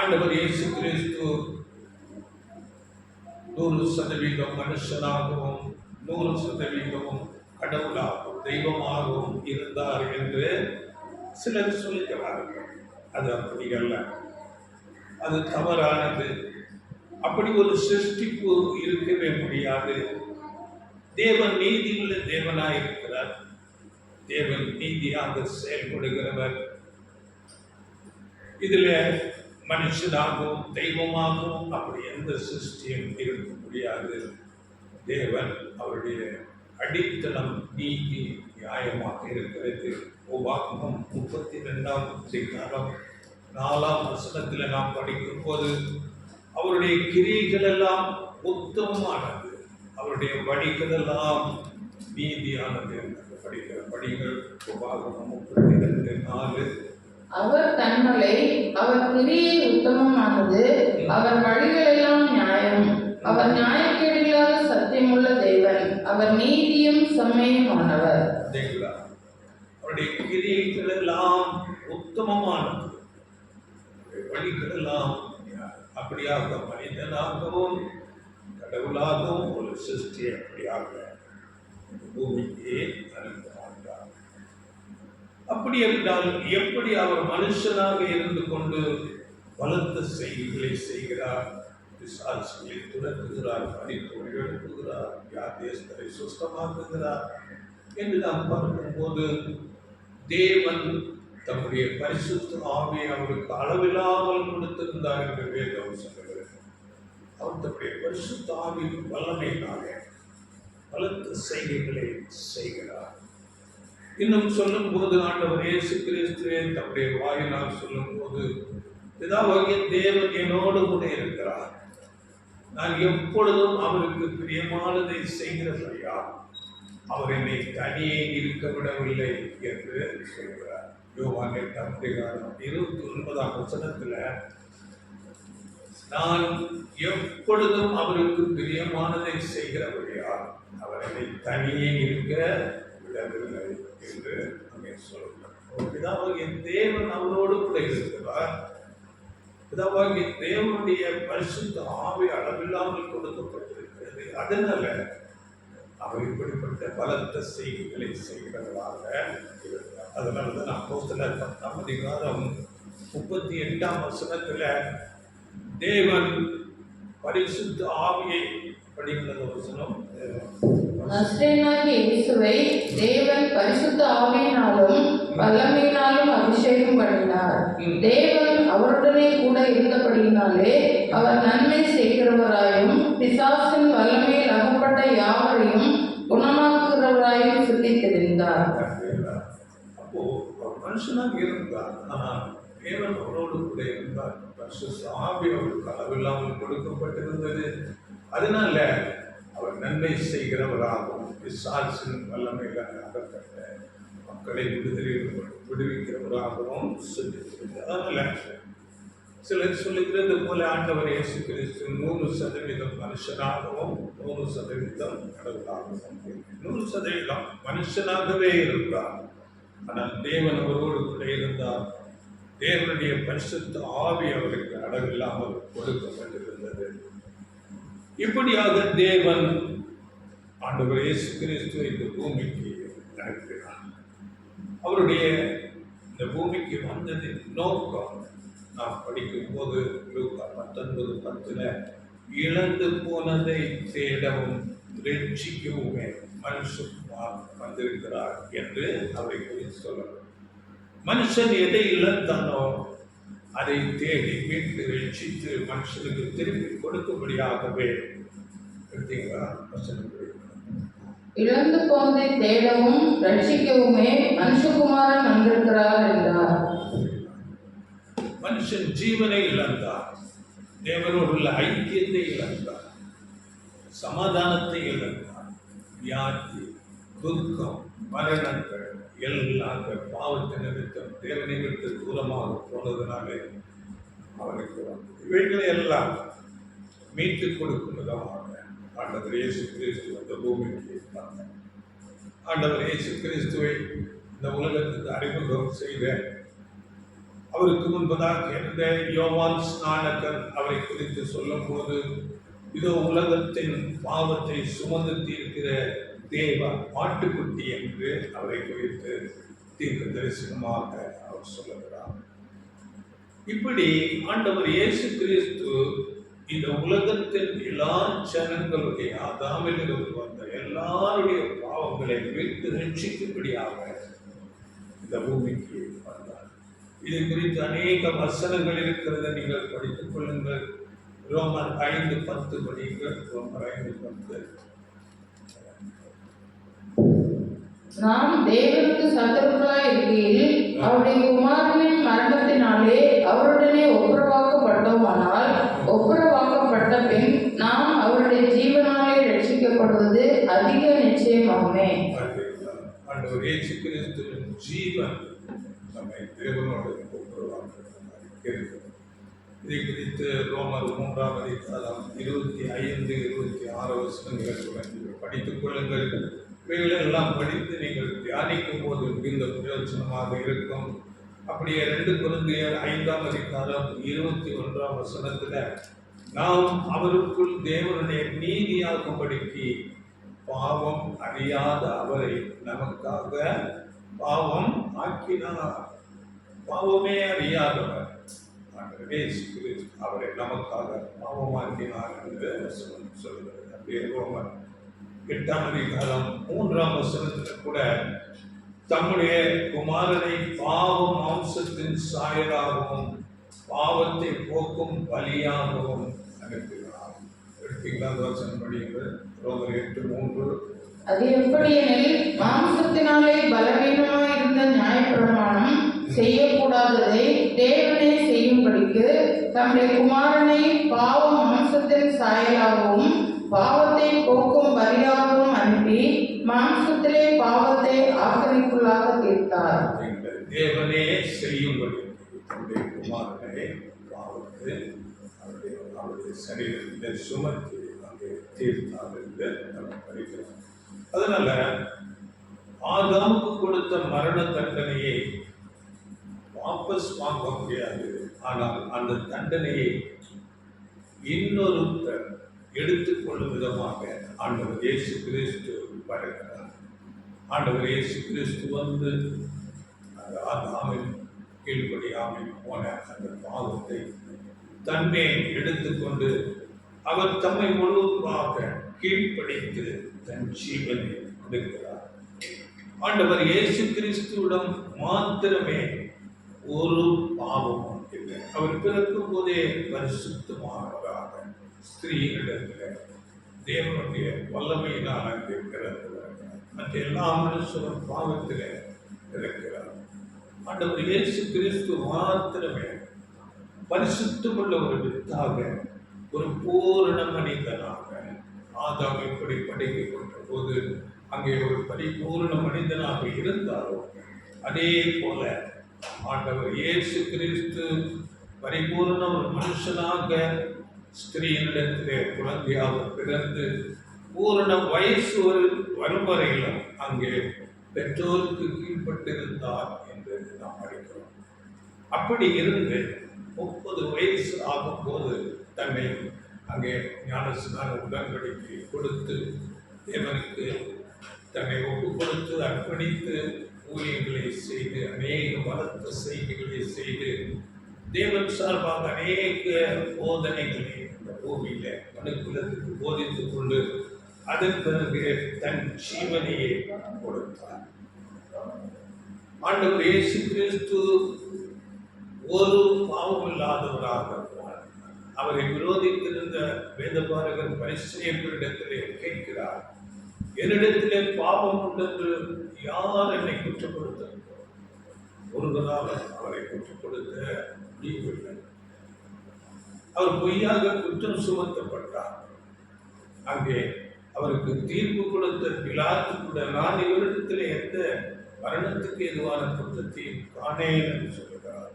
ஆண்டவர் இயேசு கிறிஸ்து 100% மனுஷனாகவும் 100% கடவுளாகவும் தெய்வமாகவும் இருந்தார் என்று சிலர் சொல்லுகிறார்கள். அது அப்படி அல்ல, அது தவறானது. அப்படி ஒரு சிருஷ்டிப்பு இருக்கவே முடியாது. தேவன் நீதியுள்ள தேவனாய் இருக்கிறார். தேவன் நீதியாக செயல்படுகிறவர். இதுல மனுஷனாகவும் தெய்வமாகவும் அப்படி எந்த சிருஷ்டியும் இருக்க முடியாது. தேவன் அவருடைய அடித்தளம் நீதி நியாயமாக இருக்கிறது. உபாகமம் 32ஆம் அதிகாரம் 4ஆம் வசனத்தில் நாம் படிக்கும் போது அவருடைய கிரியைகள் எல்லாம் உத்தமமானது, அவருடைய வழிகள் எல்லாம் நீதியானது என்று படிகள். உபாகமம் 32:4. அவர் தன்மலை, அவர் கிரியை உத்தமமானது, அவர் வழிகள் எல்லாம் நியாயம், அவர் நியாயக்கேடில்லாத சத்தியமுள்ள தேவன், அவர் நீதியும் செம்மையுமானவர். அவருடைய கிரியைகள் எல்லாம் உத்தமமானது, வழிகள் எல்லாம். அப்படியாக மனிதனாகவும் கடவுளாகவும் ஒரு சிருஷ்டியை அப்படியாக பூமிக்கு அனுப்பினார். அப்படி என்றால் எப்படி அவர் மனுஷனாக இருந்து கொண்டு பலத்த செய்திகளை செய்கிறார், பிசாசுகளை துரத்துகிறார், மனிதரை எழுப்புகிறார், வியாதியஸ்தரை சுத்தமாக்குகிறார், என்று நாம் பார்க்கும்போது தேவன் தம்முடைய பரிசுத்த ஆவியை அவருக்கு அளவில்லாமல் கொடுத்திருந்தார் என்று வேதம் சொல்லுகிறது. அவர் தம்முடைய பரிசுத்த ஆவியின் வல்லமையினால பலத்த செய்கைகளை செய்கிறார். இன்னும் சொல்லும் போது ஆண்டவர் இயேசு கிறிஸ்துவே தம்முடைய வாயினால் சொல்லும் போது, பிதாவாகிய தேவன் என்னோடு கூட இருக்கிறார், நான் எப்பொழுதும் அவருக்கு பிரியமானதை செய்கிறபடியா அவர் என்னை தனியே இருக்க விடவில்லை என்று சொல்கிறார். யோவான் 8:29 நான் எப்பொழுதும் அவருக்கு பிரியமானதை செய்கிறபடியா அவர் என்னை தனியே இருக்க விடவில்லை என்று அங்கே சொல்கிறார். பிதாவாகிய தேவன் அவரோடு கூட இருக்கிறார். பிதாவாகிய தேவனுடைய பரிசுத்த ஆவி அளவில்லாமல் கொடுக்கப்பட்டிருக்கிறது. அதனால அவர் இப்படிப்பட்ட பலத்த செய்திகளை செய்கிறவராக இருக்கிறார். அதனாலதான் அப்போஸ்தலர் 10:38 தேவன் பரிசுத்த ஆவியை படிக்கிற வசனம், நசரேயனாகிய இயேசுவை தேவன் பரிசுத்த ஆவியினாலும் வல்லமையினாலும் அபிஷேகம் பண்ணினார். தேவன் அவருடனே கூட இருந்தபடியினாலே அவர் நன்மை செய்கிறவராயும் பிசாசின் வல்லமையில் அகப்பட்ட யாவரையும் குணமாக்குகிறவராயும் சுற்றி தெரிந்தார். அப்போ அவர் மனுஷனாக இருந்தார், ஆனால் தேவன் அவரோடு கூட இருந்தார். பரிசுத்த ஆவி அவருக்கு அளவில்லாமல் கொடுக்கப்பட்டிருந்தது. அதனால அவர் நன்மை செய்கிறவராகவும் பிசாசின் வல்லமையில் அகப்பட்ட மக்களை விடுவிக்கிறவராகவும் சொல்லியிருக்கிறார். அதனால சிலர் சொல்லுகிறது போல ஆண்டவர் இயேசு கிறிஸ்து 100% மனுஷனாகவும் 100% கடவுளாகவும் 100% மனுஷனாகவே இருந்தார். ஆனால் தேவன் அவரோடு கூட இருந்தார். தேவனுடைய பரிசுத்த ஆவி அவருக்கு அளவில்லாமல் கொடுக்கப்பட்டிருந்தது. இப்படியாக தேவன் ஆண்டவர் இயேசு கிறிஸ்துவை இந்த பூமிக்கு அனுப்பினார். அவருடைய இந்த பூமிக்கு வந்ததின் நோக்கம் நாம் படிக்கும் போது லூக்கா 19:10 இழந்து போனதை தேடவும் ரட்சிக்கவுமே மனுஷன் வந்திருக்கிறார் என்று அவரை குறித்து சொல்லலாம். மனுஷன் எதை இழந்தானோ அதை தேடி மீட்டு ரட்சித்து மனுஷனுக்கு திருப்பி கொடுக்கும்படியாகவே இழந்து போனதை தேடவும் ரட்சிக்கவுமே மனுஷகுமாரன் வந்திருக்கிறார் என்றார். மனுஷன் ஜீவனை இழந்தார், தேவனோடு உள்ள ஐக்கியத்தை இழந்தார், சமாதானத்தை இழந்தார், வியாதி, துக்கம், மரணங்கள் எல்லாம் பாவத்தை நிமித்தம் தேவனை விட்டு தூரமாக போனதுனாலே அவனுக்கு இவைகளை எல்லாம் மீட்டுக் கொடுக்கும் விதமாக ஆண்டவர் இயேசு கிறிஸ்து அந்த பூமிக்கு இருந்தாங்க. ஆண்டவர் இயேசு கிறிஸ்துவை இந்த உலகத்துக்கு அறிமுகம் செய்த அவருக்கு முன்பதாக இருந்த யோவான் ஸ்நானகர் அவரை குறித்து சொல்லும் போது, இதோ உலகத்தின் பாவத்தை சுமந்து தீர்க்கிற தேவ ஆட்டுக்குட்டி என்று அவரை குறித்து தீர்க்க தரிசனமாக அவர் சொல்லுகிறார். இப்படி ஆண்டவர் இயேசு கிறிஸ்து இந்த உலகத்தின் எல்லா ஜனங்களுடைய ஆதாமிலிருந்து வந்த எல்லாருடைய பாவங்களை மீட்டு ரட்சிக்கும்படியாக இந்த பூமிக்கு வந்தார். இது குறித்து அநேக வசனங்கள் இருக்கிறது, நீங்கள் படித்துக் கொள்ளுங்கள். ரோமர் 5:10 படிங்கள். ரோமர் 5:10 நாம் தேவனுக்கு சத்துருக்களாய் இருக்கையில் அவருடைய குமாரனின் மரணத்தினாலே அவருடனே ஒப்புரவாக்கப்பட்டோமானால், ஒப்புரவாக்கப்பட்ட பின் நாம் அவருடைய ஜீவனாலே ரட்சிக்கப்படுவது அதிக நிச்சயமாகுமே. ஆண்டவர் இயேசு கிறிஸ்துவின் ஜீவன் நம்மை தேவனோடு ஒப்புரவாக்குகிறது. இதை குறித்து ரோமர் 3:25-26 வசனங்கள் படித்துக் கொள்ளுங்கள். இவைகளெல்லாம் படித்து நீங்கள் தியானிக்கும் போது மிகுந்த பிரயோஜனமாக இருக்கும். அப்படியே 2 கொரிந்தியர் 5:21 நாம் அவருக்குள் தேவனுடைய நீதியாகும்படிக்கு பாவம் அறியாத அவரை நமக்காக பாவம் ஆக்கினார். பாவமே அறியாதவர் அவரை நமக்காக பாவமாக்கினார் என்று சொல்கிறது. அப்படியே ரோமர் 8ஆம் அதிகாரம் 3ஆம் வசனத்தில் கூட தம்முடைய குமாரனை பாவ மாம்சத்தின் சாயலாகவும் பாவத்தை போக்கும் பலியாகவும் அனுப்பினார். எடுத்தீங்களா? வசனம் படியுங்கள். ரோமர் 8:3. அது எப்படியெனில் மாம்சத்தினாலே பலவீனமாய் இருந்த நியாயப்பிரமாணம் செய்யக்கூடாததை தேவனே செய்யும்படிக்கு தம்முடைய குமாரனை பாவ மாம்சத்தின் சாயலாகவும் பாவத்தை போக்கும் பலியாகவும் அனுப்பி மாம்சத்திலே பாவத்தை ஆக்கினைக்குள்ளாக தீர்த்தார். தேவனே செய்யும்படி தம்முடைய குமாரனை பாவத்தை அவருடைய சரீரத்தில் சுமத்தி அங்கே தீர்த்தார் என்று நம்ம படிக்கிறோம். அதனால ஆதாமுக்கு கொடுத்த மரண தண்டனையை வாபஸ் வாங்க முடியாது. ஆனால் அந்த தண்டனையை இன்னொருத்தர் எடுத்துக்கொள்ளும் விதமாக ஆண்டவர் இயேசு கிறிஸ்து வருகிறார். ஆண்டவர் இயேசு கிறிஸ்து வந்து ஆதாமின் கீழ்ப்படியாமல் போன அந்த பாவத்தை தன்மேல் எடுத்துக்கொண்டு அவர் தம்மை முழுவதுமாக கீழ்ப்படித்து தன் ஜீவனை கொடுக்கிறார். ஆண்டவர் இயேசு கிறிஸ்துவிடம் மாத்திரமே ஒரு பாவமும் இல்லை. அவர் பிறக்கும் போதே பரிசுத்தமானவராக ஸ்திரீகளிடத்தில் தேவனுடைய வல்லமையினால் அங்கே பிறந்தவர். மற்ற எல்லா மனுஷரும் பாவத்தில் இருக்கிறார். ஆண்டவர் இயேசு கிறிஸ்து மாத்திரமே பரிசுத்தமுள்ள ஒரு வித்தாக, ஒரு பூரண மனிதனாக. ஆதாம் எப்படி படைக்கப்பட்ட போது அங்கே ஒரு பரிபூர்ண மனிதனாக இருந்தாரோ, அதே போல ஆண்டவர் இயேசு கிறிஸ்து பரிபூர்ண ஒரு மனுஷனாக ஸ்திரீனிடத்திலே குழந்தையாக பிறந்து பூரண வயசு வரும் வரையிலும் அங்கே பெற்றோருக்கு கீழ்பட்டிருந்தார் என்று நாம் படிக்கிறோம். அப்படி இருந்து 30 வயசு ஆகும்போது தன்னை அங்கே ஞானஸ்நான உடன்படிக்கை கொடுத்து தேவனுக்கு தன்னை ஒப்பு கொடுத்து அர்ப்பணித்து ஊழியங்களை செய்து அநேக பலத்த செய்திகளை செய்து தேவன் சார்பாக அநேக போதனைகளை இந்த பூமியில மனுக்குலத்துக்கு போதித்துக் கொண்டு அதன் பிறகு தன் ஜீவனையை கொடுத்தார். ஆண்டவர் இயேசு கிறிஸ்து ஒரு பாவம் இல்லாதவராக அவரை விரோதித்திருந்த வேதபாரகர் பரிசேயர்களிடத்திலே கேட்கிறார், என்னிடத்திலே பாவம் உண்டென்று யார் என்னை குற்றப்படுத்த? ஒருவரால் அவரை குற்றப்படுத்த முடியவில்லை. அவர் பொய்யாக குற்றம் சுமத்தப்பட்டார். அங்கே அவருக்கு தீர்ப்பு கொடுத்த பிலாத்து கூட, நான் இவரிடத்திலே எந்த மரணத்துக்கு எதுவான குற்றத்தையும் காணேன் என்று சொல்லுகிறார்.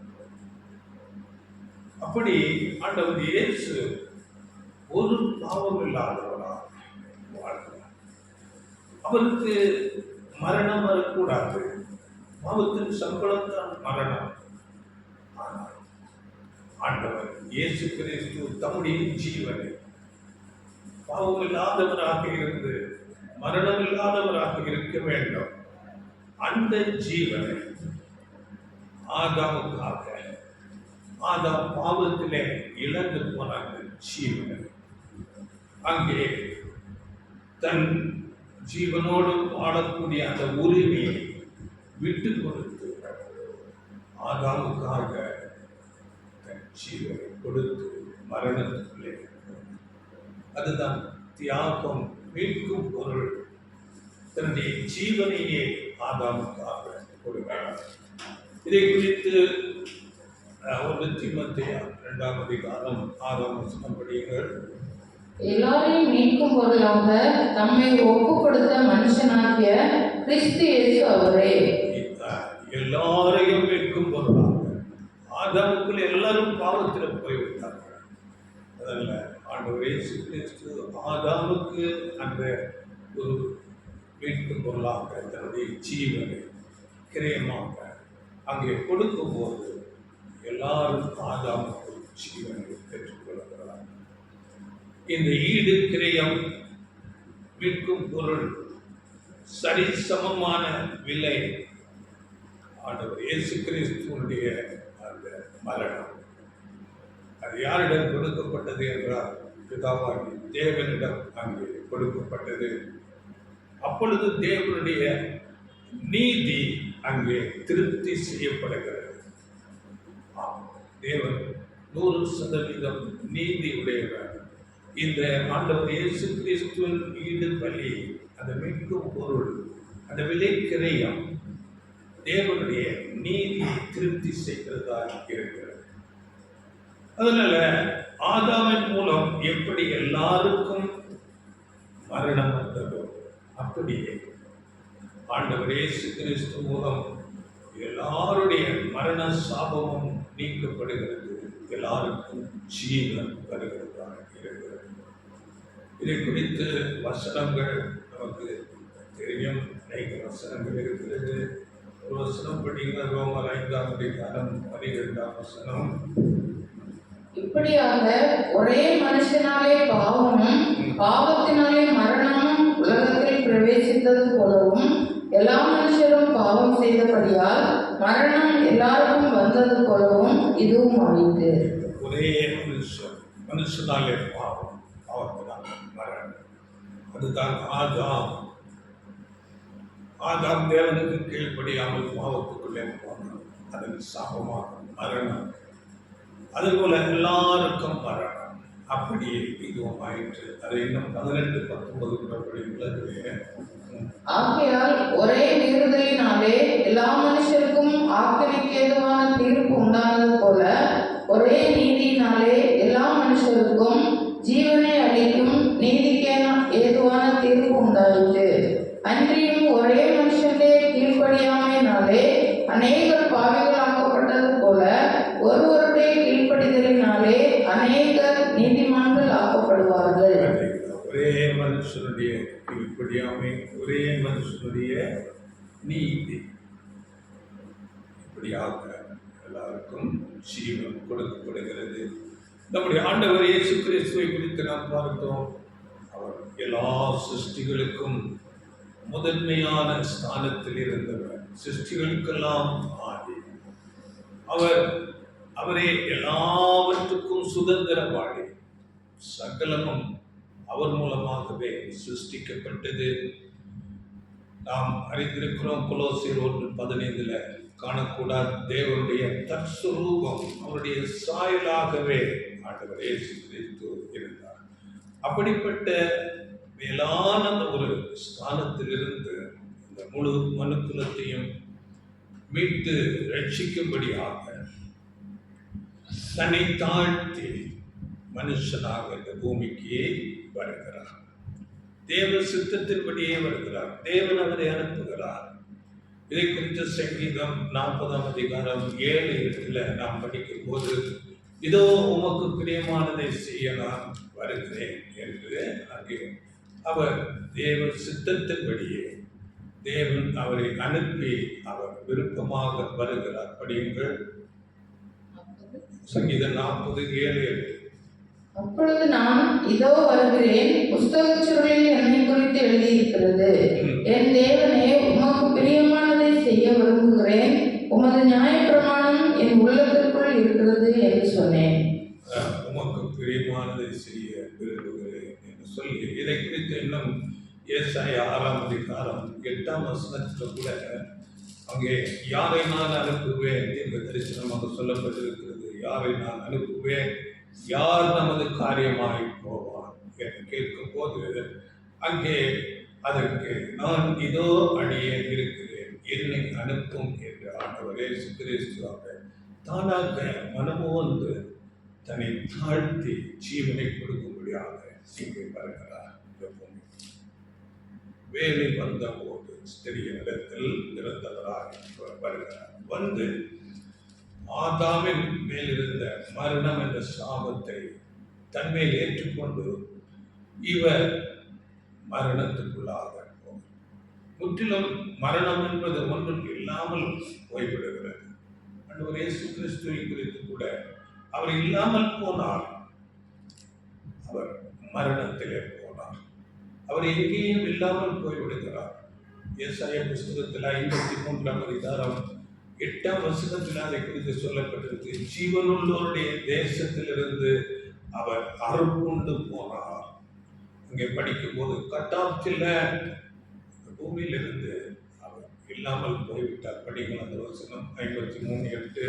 அப்படி ஆண்டவர் இயேசு ஒரு பாவம் இல்லாதவராக வாழ்கிறார். அவருக்கு மரணம் வரக்கூடாது. பாவத்தின் சம்பளம் தான் மரணம். ஆனால் ஆண்டவர் இயேசு கிறிஸ்து தம்முடைய ஜீவனை பாவம் இல்லாதவராக இருந்து மரணம் இல்லாதவராக இருக்க வேண்டும். அந்த ஜீவனை ஆதாமுக்காக, ஆதாம் பாவத்திலே இழந்து போன அந்த ஜீவனை அங்கே தன் ஜீவனோடு வாழக்கூடிய அந்த உரிமையை விட்டு கொடுத்து ஆதாமுக்காக தன் ஜீவனை கொடுத்து மரணத்திலே, அதுதான் தியாகம், மீட்கும் பொருள். தன்னுடைய ஜீவனையே ஆதாமுக்காக கொடுக்கிறார். இதை குறித்து 1 தீமோத்தேயு 2ஆம் அதிகாரம் 6ஆம் வசனம் படியுங்கள். எல்லாரையும் மீட்கும் பொருளாக தம்மை ஒப்பு கொடுத்த மனுஷனாகிய கிறிஸ்து இயேசு அவரே. எல்லாரையும் மீட்கும் பொருளாக. ஆதாமுக்குள் எல்லாரும் பாவத்தில் போய்விட்டார்கள். அதனால ஆண்டவர் இயேசு கிறிஸ்து ஆதாமுக்கு அந்த ஒரு மீட்கும் பொருளாக தன்னுடைய ஜீவனை கிரயமாக அங்கே கொடுக்கும்போது எல்லாரும் ஆதாமுக்கு ஜீவனை பெற்றுக்கொள்கிறார். இந்த ஈடு கிரயம், மீட்கும் பொருள், சரி சமமான விலை ஆண்டவர் இயேசு கிறிஸ்துவனுடைய அந்த மரணம். அது யாரிடம் கொடுக்கப்பட்டது என்றால் பிதாவாகி தேவனிடம் அங்கே கொடுக்கப்பட்டது. அப்பொழுது தேவனுடைய நீதி அங்கே திருப்தி செய்யப்படுகிறது. தேவன் 100% நீதி உடையவர். இந்த ஆண்டவர் இயேசு கிறிஸ்துவின் ஈடு பலி, அந்த மீட்கும் பொருள், அந்த விலைக்கிரயம் தேவனுடைய நீதியை திருப்தி செய்கிறதா இருக்கிறது. அதனால ஆதாமின் மூலம் எப்படி எல்லாருக்கும் மரணம் வந்ததோ அப்படியே ஆண்டவர் இயேசு கிறிஸ்து மூலம் எல்லாருடைய மரண சாபமும் நீக்கப்படுகிறது, எல்லாருக்கும் ஜீவன் வருகிறதா இருக்கிறது. இதை குறித்து வசனங்கள் நமக்கு தெரியும். அநேக வசனங்கள் இருக்கிறது. ஒரு வசனம் படிங்க, ரோமர் 5ஆம் அதிகாரம் 12ஆம் வசனம். இப்படியாக ஒரே மனுஷனாலே பாவமும் பாவத்தினாலே மரணமும் உலகத்தில் பிரவேசித்தது போலவும் எல்லா மனுஷரும் பாவம் செய்தபடியால் மரணம் எல்லாருக்கும் வந்தது போலவும் இதுவும் ஆயிற்று. ஒரே மனுஷனாலே பாவம், பாவத்தினாலே மரணம். அதுதான் ஆதாம் தேவனுக்கு கீழ்ப்படியாமல் பாவத்துக்குள்ளே போனான். அதன் சாபமாக மரணம். அதுபோல எல்லாருக்கும் மரணம். அப்படியே இதுவும் ஆயிற்று. அதை இன்னும் 18-19 விளக்குவேன். ஆகையால் ஒரே மீறுதலினாலே எல்லா மனுஷருக்கும் ஆக்கினைக்கு ஏதுவான தீர்ப்பு உண்டானது போல ஒரே நீதியினாலே எல்லா மனுஷருக்கும் ஜீவனை அளிக்கும் நீதிக்கு ஏதுவான தீர்ப்பு உண்டாயிற்று. அன்றியும் ஒரே மனுஷனுடைய கீழ்ப்படியாமையினாலே அநேகர் பாவிகளாக்கப்பட்டது போல ஒருவருடைய கீழ்ப்படிதலினாலே அநேகர் நீதிமான்கள் ஆக்கப்படுவார்கள். ஒரே மனுஷனுடைய கீழ்ப்படியாமை, ஒரே மனுஷனுடைய நீதி, இப்படியாக எல்லாருக்கும் ஜீவன் கொடுக்கப்படுகிறது. நம்முடைய ஆண்டவர் இயேசு கிறிஸ்துவை குறித்து நாம் பார்த்தோம். அவர் எல்லா சிருஷ்டிகளுக்கும் முதன்மையான ஸ்தானத்தில் இருந்தவர், சிருஷ்டிகளுக்கெல்லாம் ஆதி. அவரே எல்லாவற்றுக்கும் சுதந்திரவாளி. சகலமும் அவர் மூலமாகவே சிருஷ்டிக்கப்பட்டது. நாம் அறிந்திருக்கிறோம், கொலோசியர் 1:15 காணக்கூடாது. தேவனுடைய தற்சுரூபம், அவருடைய சாயலாகவே ஆண்டவர் இயேசு கிறிஸ்து இருந்தார். அப்படிப்பட்ட மேலான ஒரு ஸ்தானத்திலிருந்து இந்த முழு மனுக்குலத்தையும் மீட்டு ரட்சிக்கும்படியாக தன்னை தாழ்த்தி மனுஷனாக இந்த பூமிக்கு வருகிறார். தேவ சித்தத்தின்படியே வருகிறார். தேவன் அவரை அனுப்புகிறார். இதை குறித்த சங்கீதம் 40ஆம் அதிகாரம் 7 நாம் படிக்கும் போது, இதோ உமக்கு பிரியமானதை செய்ய நான் வருகிறேன் என்று அங்கே அவர் தேவ சித்தத்தின்படியே தேவன் அவரை அனுப்பி அவர் விருப்பமாக வருகிறார். படியுங்கள் சங்கீதம் 40:7. அப்பொழுது நான் இதோ வருகிறேன், புஸ்தகச் சுருளில் என்னை குறித்து எழுதியிருக்கிறது. என் தேவனே, உமக்கு பிரியமானதை செய்ய விரும்புகிறேன், உமது நியாயப்பிரமாணம் என் உள்ளத்திற்குள் இருக்கிறது என்று சொன்னேன். உமக்கு பிரியமானதை செய்ய விரும்புகிறேன் என்று சொல்லி இதை குறித்து இன்னும் ஏசாயா 6ஆம் அதிகாரம் 8ஆம் வசனத்தில் கூட அங்கே யாரை நான் அனுப்புவேன் என்ற தரிசனமாக சொல்லப்பட்டிருக்கிறது. யாரை நான் அனுப்புவேன், யார் நமது காரியமாய் போவான் என்று கேட்கும் போது அங்கே அதற்கு நான் இதோ அடியே இருக்கிறேன், என்னை அனுப்பும் என்று ஆண்டவர் இயேசு கிறிஸ்துவாக தானாக மனமோந்து தன்னை தாழ்த்தி ஜீவனை கொடுக்கும்படியாக இங்கே வருகிறார். வேலை வந்த போது ஸ்திரீயினிடத்தில் பிறந்தவராக வருகிறார். வந்து ஆதாமின் மேலிருந்த மரணம் என்ற சாபத்தை தன்மேல் ஏற்றுக்கொண்டு இவர் மரணத்துக்குள்ளாக முற்றிலும் மரணம் என்பது ஒன்றும் இல்லாமல் போய்விடுகிறது. ஆண்டவர் இயேசு கிறிஸ்துவை குறித்து கூட அவர் இல்லாமல் போனார், அவர் மரணத்திலே போனார். அவர் எங்கேயும் இல்லாமல் போய்விடுகிறார். ஏசாயா புஸ்தகத்தில் 53ஆம் அதிகாரம் 8ஆம் வசனத்தில் அதை குறித்து சொல்லப்பட்டிருக்கு. ஜீவனுள்ளோருடைய தேசத்திலிருந்து அவர் அறுப்புண்டு போனார். அங்கே படிக்கும் போது கட்டாப்சில் பூமியிலிருந்து அவர் இல்லாமல் போய்விட்டார். படிக்கும் அந்த வசனம் 53:8.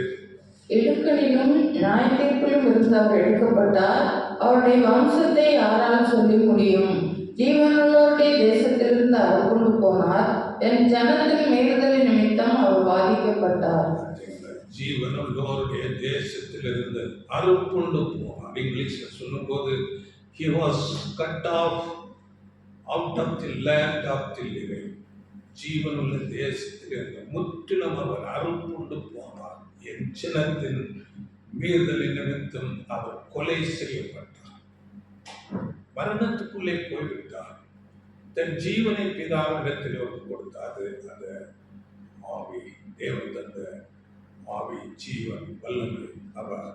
இடுக்கணிலும் நியாய தீர்ப்பிலும் இருந்து அவர் எடுக்கப்பட்டார். அவருடைய வம்சத்தை யாரால் சொல்லி முடியும்? ஜீவனுள்ளோருடைய தேசத்திலிருந்து அவர் கொண்டு போனார். என் ஜனத்தின் மீறுதலின் நிமித்தம் அவர் பாதிக்கப்பட்டார். ஜீவனுள்ளோருடைய தேசத்திலிருந்து அறுப்புண்டு போனார். இங்கிலீஷ்ல சொல்லும்போது he was cut off out of the land of the living. ஜீவனுள்ள தேசத்திலிருந்து முற்றிலும் அவர் அறுப்புண்டு போனார். என் ஜனத்தின் மீறுதலின் நிமித்தம் அவர் கொலை செய்யப்பட்டார். மரணத்துக்குள்ளே போய்விட்டார். தன் ஜீவனை பிதாவிடத்தில் ஒப்புக் கொடுத்தாது. அந்த ஆவி, தேவன் தந்த ஆவி, ஜீவன், வல்லமை அவர்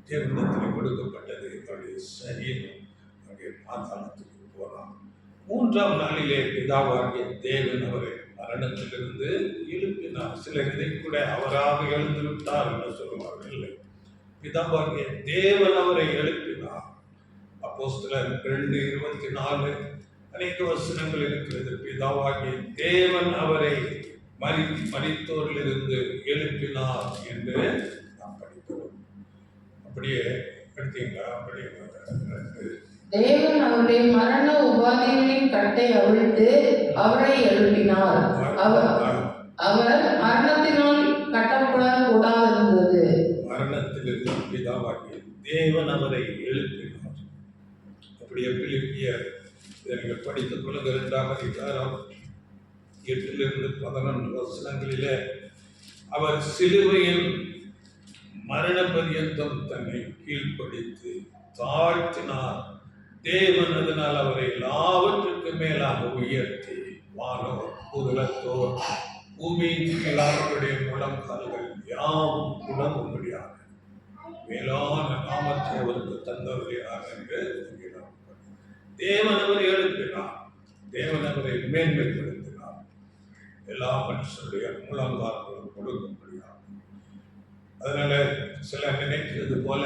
தேவனிடத்தில் கொடுக்கப்பட்டது. அவருடைய சரீரம் அங்கே பாதாளத்துக்கு போனார். 3ஆம் நாளிலே பிதாவாகிய தேவன் அவரை மரணத்திலிருந்து எழுப்பினார். சிலர் இதை கூட அவராக எழுந்து விட்டார் என்று சொல்லுவார்கள். இல்லை, பிதாவாகிய தேவன் அவரை எழுப்பினார். அப்போஸ்தலர் 2:24 அநேக வசனங்கள் இருக்கிறது. பிதாவாகிய தேவன் அவரை மரித்தோரிலிருந்து எழுப்பினார் என்று நாம் படிக்கிறோம். அப்படியே படித்தீங்களா? அப்படியே தேவன் அவருடைய மரண உபாதிகளின் கட்டை அவிழ்த்து அவரை எழுப்பினார். அவர் மரணத்தினால் கட்டப்படக்கூடாதிருந்தது. மரணத்திலிருந்து பிதாவாகிய தேவன் அவரை எழுப்பினார். அப்படியே பிலிப்பியர் நீங்கள் படித்துக் கொள்ளுங்க 2ஆம் அதிகாரம் 8-11 வசனங்களிலே அவர் சிலுவையில் மரண பரியந்தம் தன்னை கீழ்ப்படுத்தி தாழ்த்தினார். தேவன் அதனால் அவரை எல்லாவற்றுக்கு மேலாக உயர்த்தி வானோர், பூதலத்தோர், பூமியின் கீழானவருடைய முழங்கால்கள் யாவும் உடம்பு முடியாது மேலான நாமத்தை அவருக்கு தந்தவர்களாக என்று தேவன் அவரை எழுப்பினார். தேவன் அவரை மேன்மைப்படுத்தினார். எல்லா மனுஷனுடைய முழங்கால்களும் கொடுக்க முடியாது. அதனால சிலர் நினைக்கிறது போல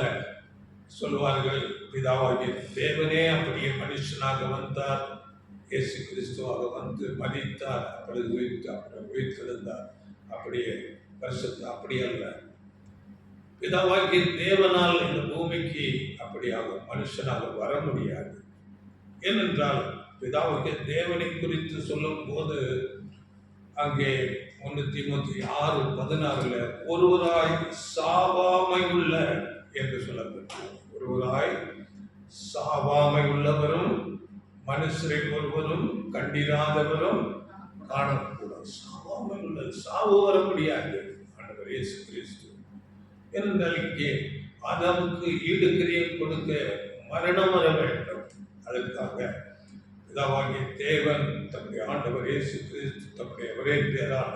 சொல்வார்கள், பிதாவாகிய தேவனே அப்படியே மனுஷனாக வந்தார், இயேசு கிறிஸ்துவாக வந்து மரித்தார், அப்பொழுது உயிர்த்தெழுந்தார். அப்படியே பரிசுத்த அப்படி அல்ல. பிதாவாகிய தேவனால் இந்த பூமிக்கு அப்படியாக மனுஷனாக வர முடியாது. ஏனென்றால் பிதாவாகிய தேவனை குறித்து சொல்லும் போது அங்கே 1 தீமோத்தேயு 6:16 ஒருவராய் சாவாமை உள்ள என்று சொல்லப்பட்டது. ஒருவராய் சாவாமை உள்ளவரும் மனுஷரை ஒருவரும் கண்டிராதவரும் காணக்கூடாது. சாவாமை உள்ள சாவு வர முடியாது. ஆண்டவர் இயேசு கிறிஸ்து என்றால் இங்கே ஆதாமுக்கு ஈடு கிரியம் கொடுக்க மரணம் வர வேண்டும். அதற்காக பிதாவாகிய தேவன் தம்முடைய ஆண்டவர் இயேசு கிறிஸ்து தம்முடைய ஒரே பேரான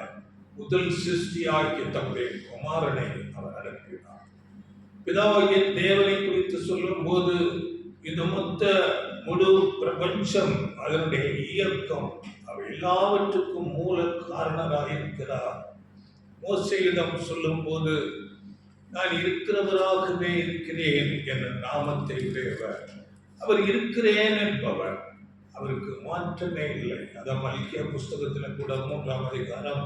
முதல் சிருஷ்டியாகிய தம்முடைய குமாரனை அவர் அனுப்பினார். பிதாவாகிய தேவனை குறித்து சொல்லும் போது இந்த மொத்த முழு பிரபஞ்சம், அதனுடைய இயக்கம், அவை எல்லாவற்றுக்கும் மூல காரணராக இருக்கிறார். மோசேயிடம் சொல்லும் போது நான் இருக்கிறவராகவே இருக்கிறேன் என்ற நாமத்தை உடையவர். அவர் இருக்கிறேன் என்பவர், அவருக்கு மாற்றமே இல்லை. அதான் மல்கியா புஸ்தகத்தில் கூட 3ஆம் அதிகாரம்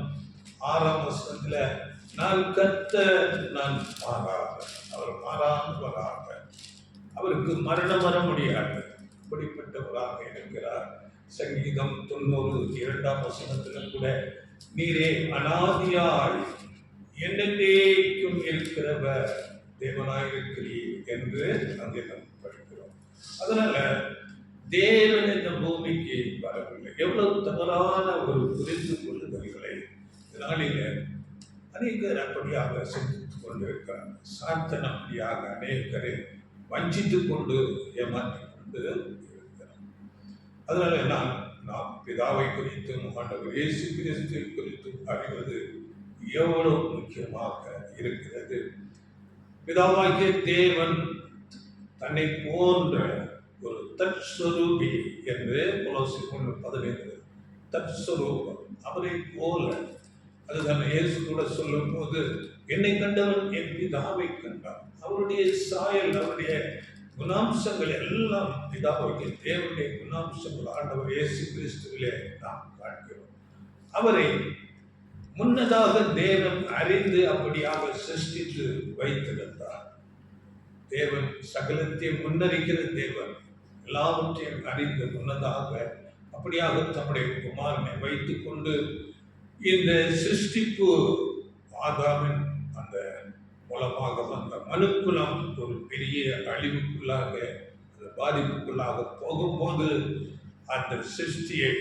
6ஆம் வசனத்துல நான் கர்த்தர், நான் மாறாத, அவர் மாறாதவராக, அவருக்கு மரணம் வர முடியாது, அப்படிப்பட்டவராக இருக்கிறார். சங்கீதம் 90:2ஆம் வசனத்துல கூட நீரே அனாதியாய் என்னென்றைக்கும் இருக்கிறவர் தேவனாயிருக்கிறீர் என்று அங்கே நாம் படிக்கிறோம். அதனால தேவன் இந்த பூமிக்கு வரவில்லை. எவ்வளவு தவறான ஒரு புரிந்து கொள்ளுதல்களை இதனாலே அநேகர் அப்படியாக சிந்தித்துக் கொண்டிருக்கிறார். சாத்தன் அப்படியாக அநேகரை வஞ்சித்துக் கொண்டு ஏமாற்றிக் கொண்டு இருக்கிறார். அதனால நாம் பிதாவை குறித்தும் ஆண்டவர் இயேசு கிறிஸ்துவை குறித்தும் அறிவது எவ்வளவு முக்கியமாக இருக்கிறது. பிதாவாகிய தேவன் தன்னை போன்ற ஒரு தற்ஸ்வரூபி என்று கொலோசியர் 1:15 தற்ஸ்வரூபம், அவரை போல. அதுதான் இயேசு கூட சொல்லும் போது என்னை கண்டவன் என் பிதாவை கண்டான். அவருடைய சாயல், அவருடைய குணாம்சங்கள் எல்லாம் பிதாவாகிய தேவனுடைய குணாம்சங்கள் ஆண்டவர் இயேசு கிறிஸ்துவிலே நாம் காண்கிறோம். அவரை முன்னதாக தேவன் அறிந்து அப்படியாக சிருஷ்டித்து வைத்திருந்தார். தேவன் சகலத்தையும் முன்னறிகிற தேவன், எல்லாவற்றையும் அறிந்து முன்னதாக அப்படியாக தம்முடைய குமாரனை வைத்துக் கொண்டு இந்த சிருஷ்டிப்பு ஆதாமின் அந்த மூலமாக வந்த மனுக்குலம் ஒரு பெரிய அழிவுக்குள்ளாக, அந்த பாதிப்புக்குள்ளாக போகும்போது அந்த சிருஷ்டியை,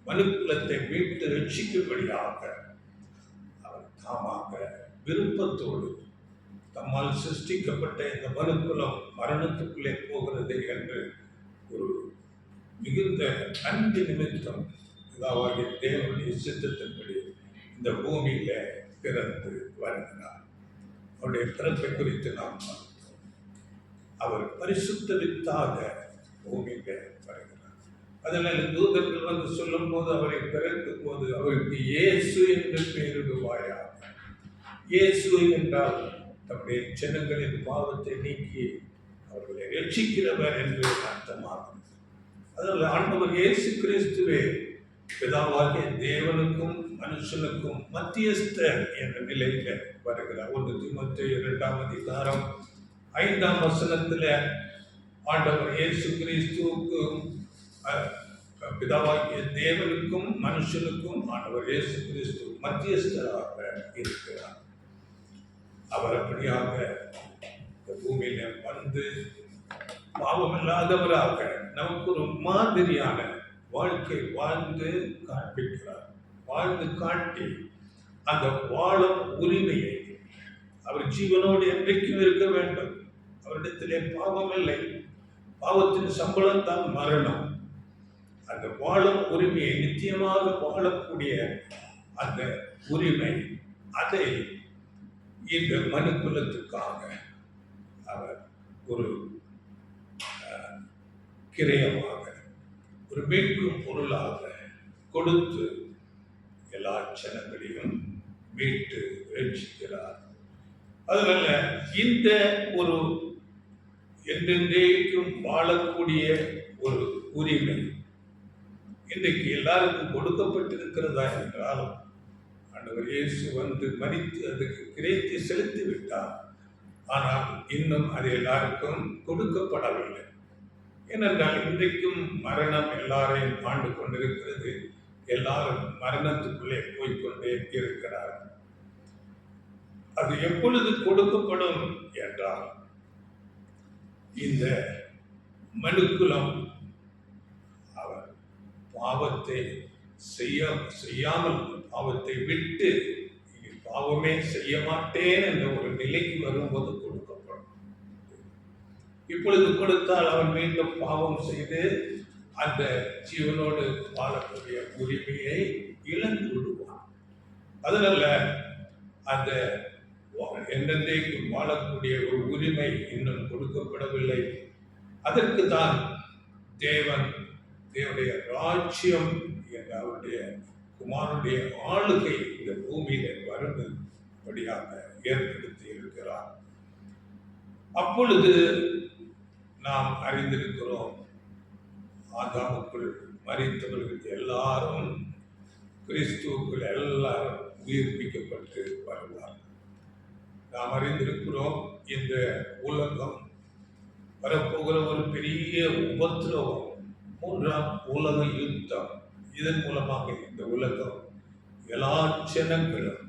மனுக்குலத்தை மீட்டு ரட்சிக்கும்படியாக அவர் தாமாக விருப்பத்தோடு தம்மால் சிருஷ்டிக்கப்பட்ட இந்த மனுக்குலம் மரணத்துக்குள்ளே போகிறது என்று ஒரு மிகுந்த அன்பு நிமித்தம் அதாவது தேவனுடைய சித்தத்தின்படி இந்த பூமியில பிறந்து வருகிறார். அவருடைய பிறப்பை குறித்து நாம் பார்த்தோம். அவர் பரிசுத்த வித்தாக பூமியில வருகிறார். அதனால தூதர்கள் வந்து சொல்லும் போது அவரை பிறக்கும் போது அவருக்கு இயேசு என்று பெயரிடுவாயாக. இயேசு என்றால் தம்முடைய ஜனங்களின் பாவத்தை நீக்கி அவர்களை ரட்சிக்கிறவர் என்று அர்த்தமாகும். அதனால் ஆண்டவர் இயேசு கிறிஸ்துவே பிதாவாகிய தேவனுக்கும் மனுஷனுக்கும் மத்தியஸ்தர் என்ற நிலையில வருகிறார். 1 தீமோத்தேயு 2ஆம் அதிகாரம் 5ஆம் வசனத்துல ஆண்டவர் இயேசு கிறிஸ்துவுக்கும் பிதாவாகிய தேவனுக்கும் மனுஷனுக்கும் ஆண்டவர் இயேசு கிறிஸ்து மத்தியஸ்தராக இருக்கிறார். அவர் அப்படியாக இந்த பூமியில வந்து பாவமில்லாதவராக நமக்கு ஒரு மாதிரியான வாழ்க்கை வாழ்ந்து காண்பிக்கிறார். வாழ்ந்து காட்டி அந்த வாழும் உரிமையை, அவர் ஜீவனோடு என்றைக்கும் இருக்க வேண்டும். அவரிடத்திலே பாவம் இல்லை. பாவத்தின் சம்பளம் தான் மரணம். அந்த வாழும் உரிமையை, நிச்சயமாக வாழக்கூடிய அந்த உரிமை, அதை இந்த மனுக்குலத்துக்காக அவர் ஒரு கிரயமாக, ஒரு மீட்கும் பொருளாக கொடுத்து எல்லா ஜனங்களையும் மீட்டு ரட்சிக்கிறார். அதனால இந்த ஒரு என்றென்றைக்கும் வாழக்கூடிய ஒரு உரிமை இன்றைக்கு எல்லாருக்கும் கொடுக்கப்பட்டிருக்கிறதா என்றால், ஆண்டவர் இயேசு வந்து மரித்து அதுக்கு கிரயத்தை செலுத்தி விட்டார். ஆனால் இன்னும் அது எல்லாருக்கும் கொடுக்கப்படவில்லை. ஏனென்றால் இன்றைக்கும் மரணம் எல்லாரையும் ஆண்டு கொண்டிருக்கிறது. எல்லாரும் மரணத்துக்குள்ளே போய்கொண்டே இருக்கிறார்கள். அது எப்பொழுது கொடுக்கப்படும் என்றால், இந்த மனுக்குலம் அவர் பாவத்தை செய்யாமல் பாவத்தை விட்டு பாவமே செய்ய மாட்டேன் என்ற ஒரு நிலைக்கு வரும்போது கொடுக்கப்படும். இப்பொழுது கொடுத்தால் அவன் மீண்டும் பாவம் செய்து அந்த ஜீவனோடு வாழக்கூடிய உரிமையை இழந்து விடுவான். அதனால அந்த என்றென்றைக்கு வாழக்கூடிய ஒரு உரிமை இன்னும் கொடுக்கப்படவில்லை. அதற்கு தான் தேவனுடைய ராஜ்யம் என்ற அவருடைய குமாரனுடைய ஆளுகை இந்த பூமியில வரும்படியாக ஏற்படுத்தி இருக்கிறார். அப்பொழுது நாம் அறிந்திருக்கிறோம், ஆதாமுக்குள் மரித்தவர்கள் எல்லாரும் கிறிஸ்துவுக்குள் எல்லாரும் உயிர்ப்பிக்கப்பட்டு வருவார்கள். நாம் அறிந்திருக்கிறோம், இந்த உலகம் வரப்போகிற ஒரு பெரிய உபத்திரவம், 3ஆம் உலக யுத்தம், இதன் மூலமாக இந்த உலகம் எல்லா ஜனங்களும்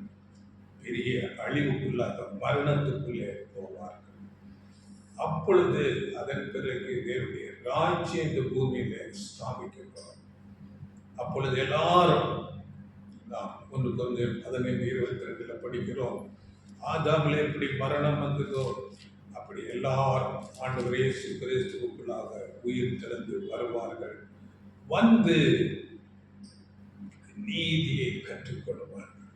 பெரிய அழிவுக்குள்ளாக மரணத்துக்குள்ளே போவார்கள். அப்பொழுது அதன் பிறகு தேவனுடைய ராஜ்யம் இந்த பூமியில ஸ்தாபிக்கப்படும். அப்பொழுது எல்லாரும் நாம் 1 Corinthians 15:22 படிக்கிறோம், ஆதாமில் எப்படி மரணம் வந்ததோ அப்படி எல்லாரும் ஆண்டவர் இயேசு கிறிஸ்துவுக்குள்ளாக உயிர் திறந்து வருவார்கள். வந்து நீதியை கற்றுக்கொள்வார்கள்.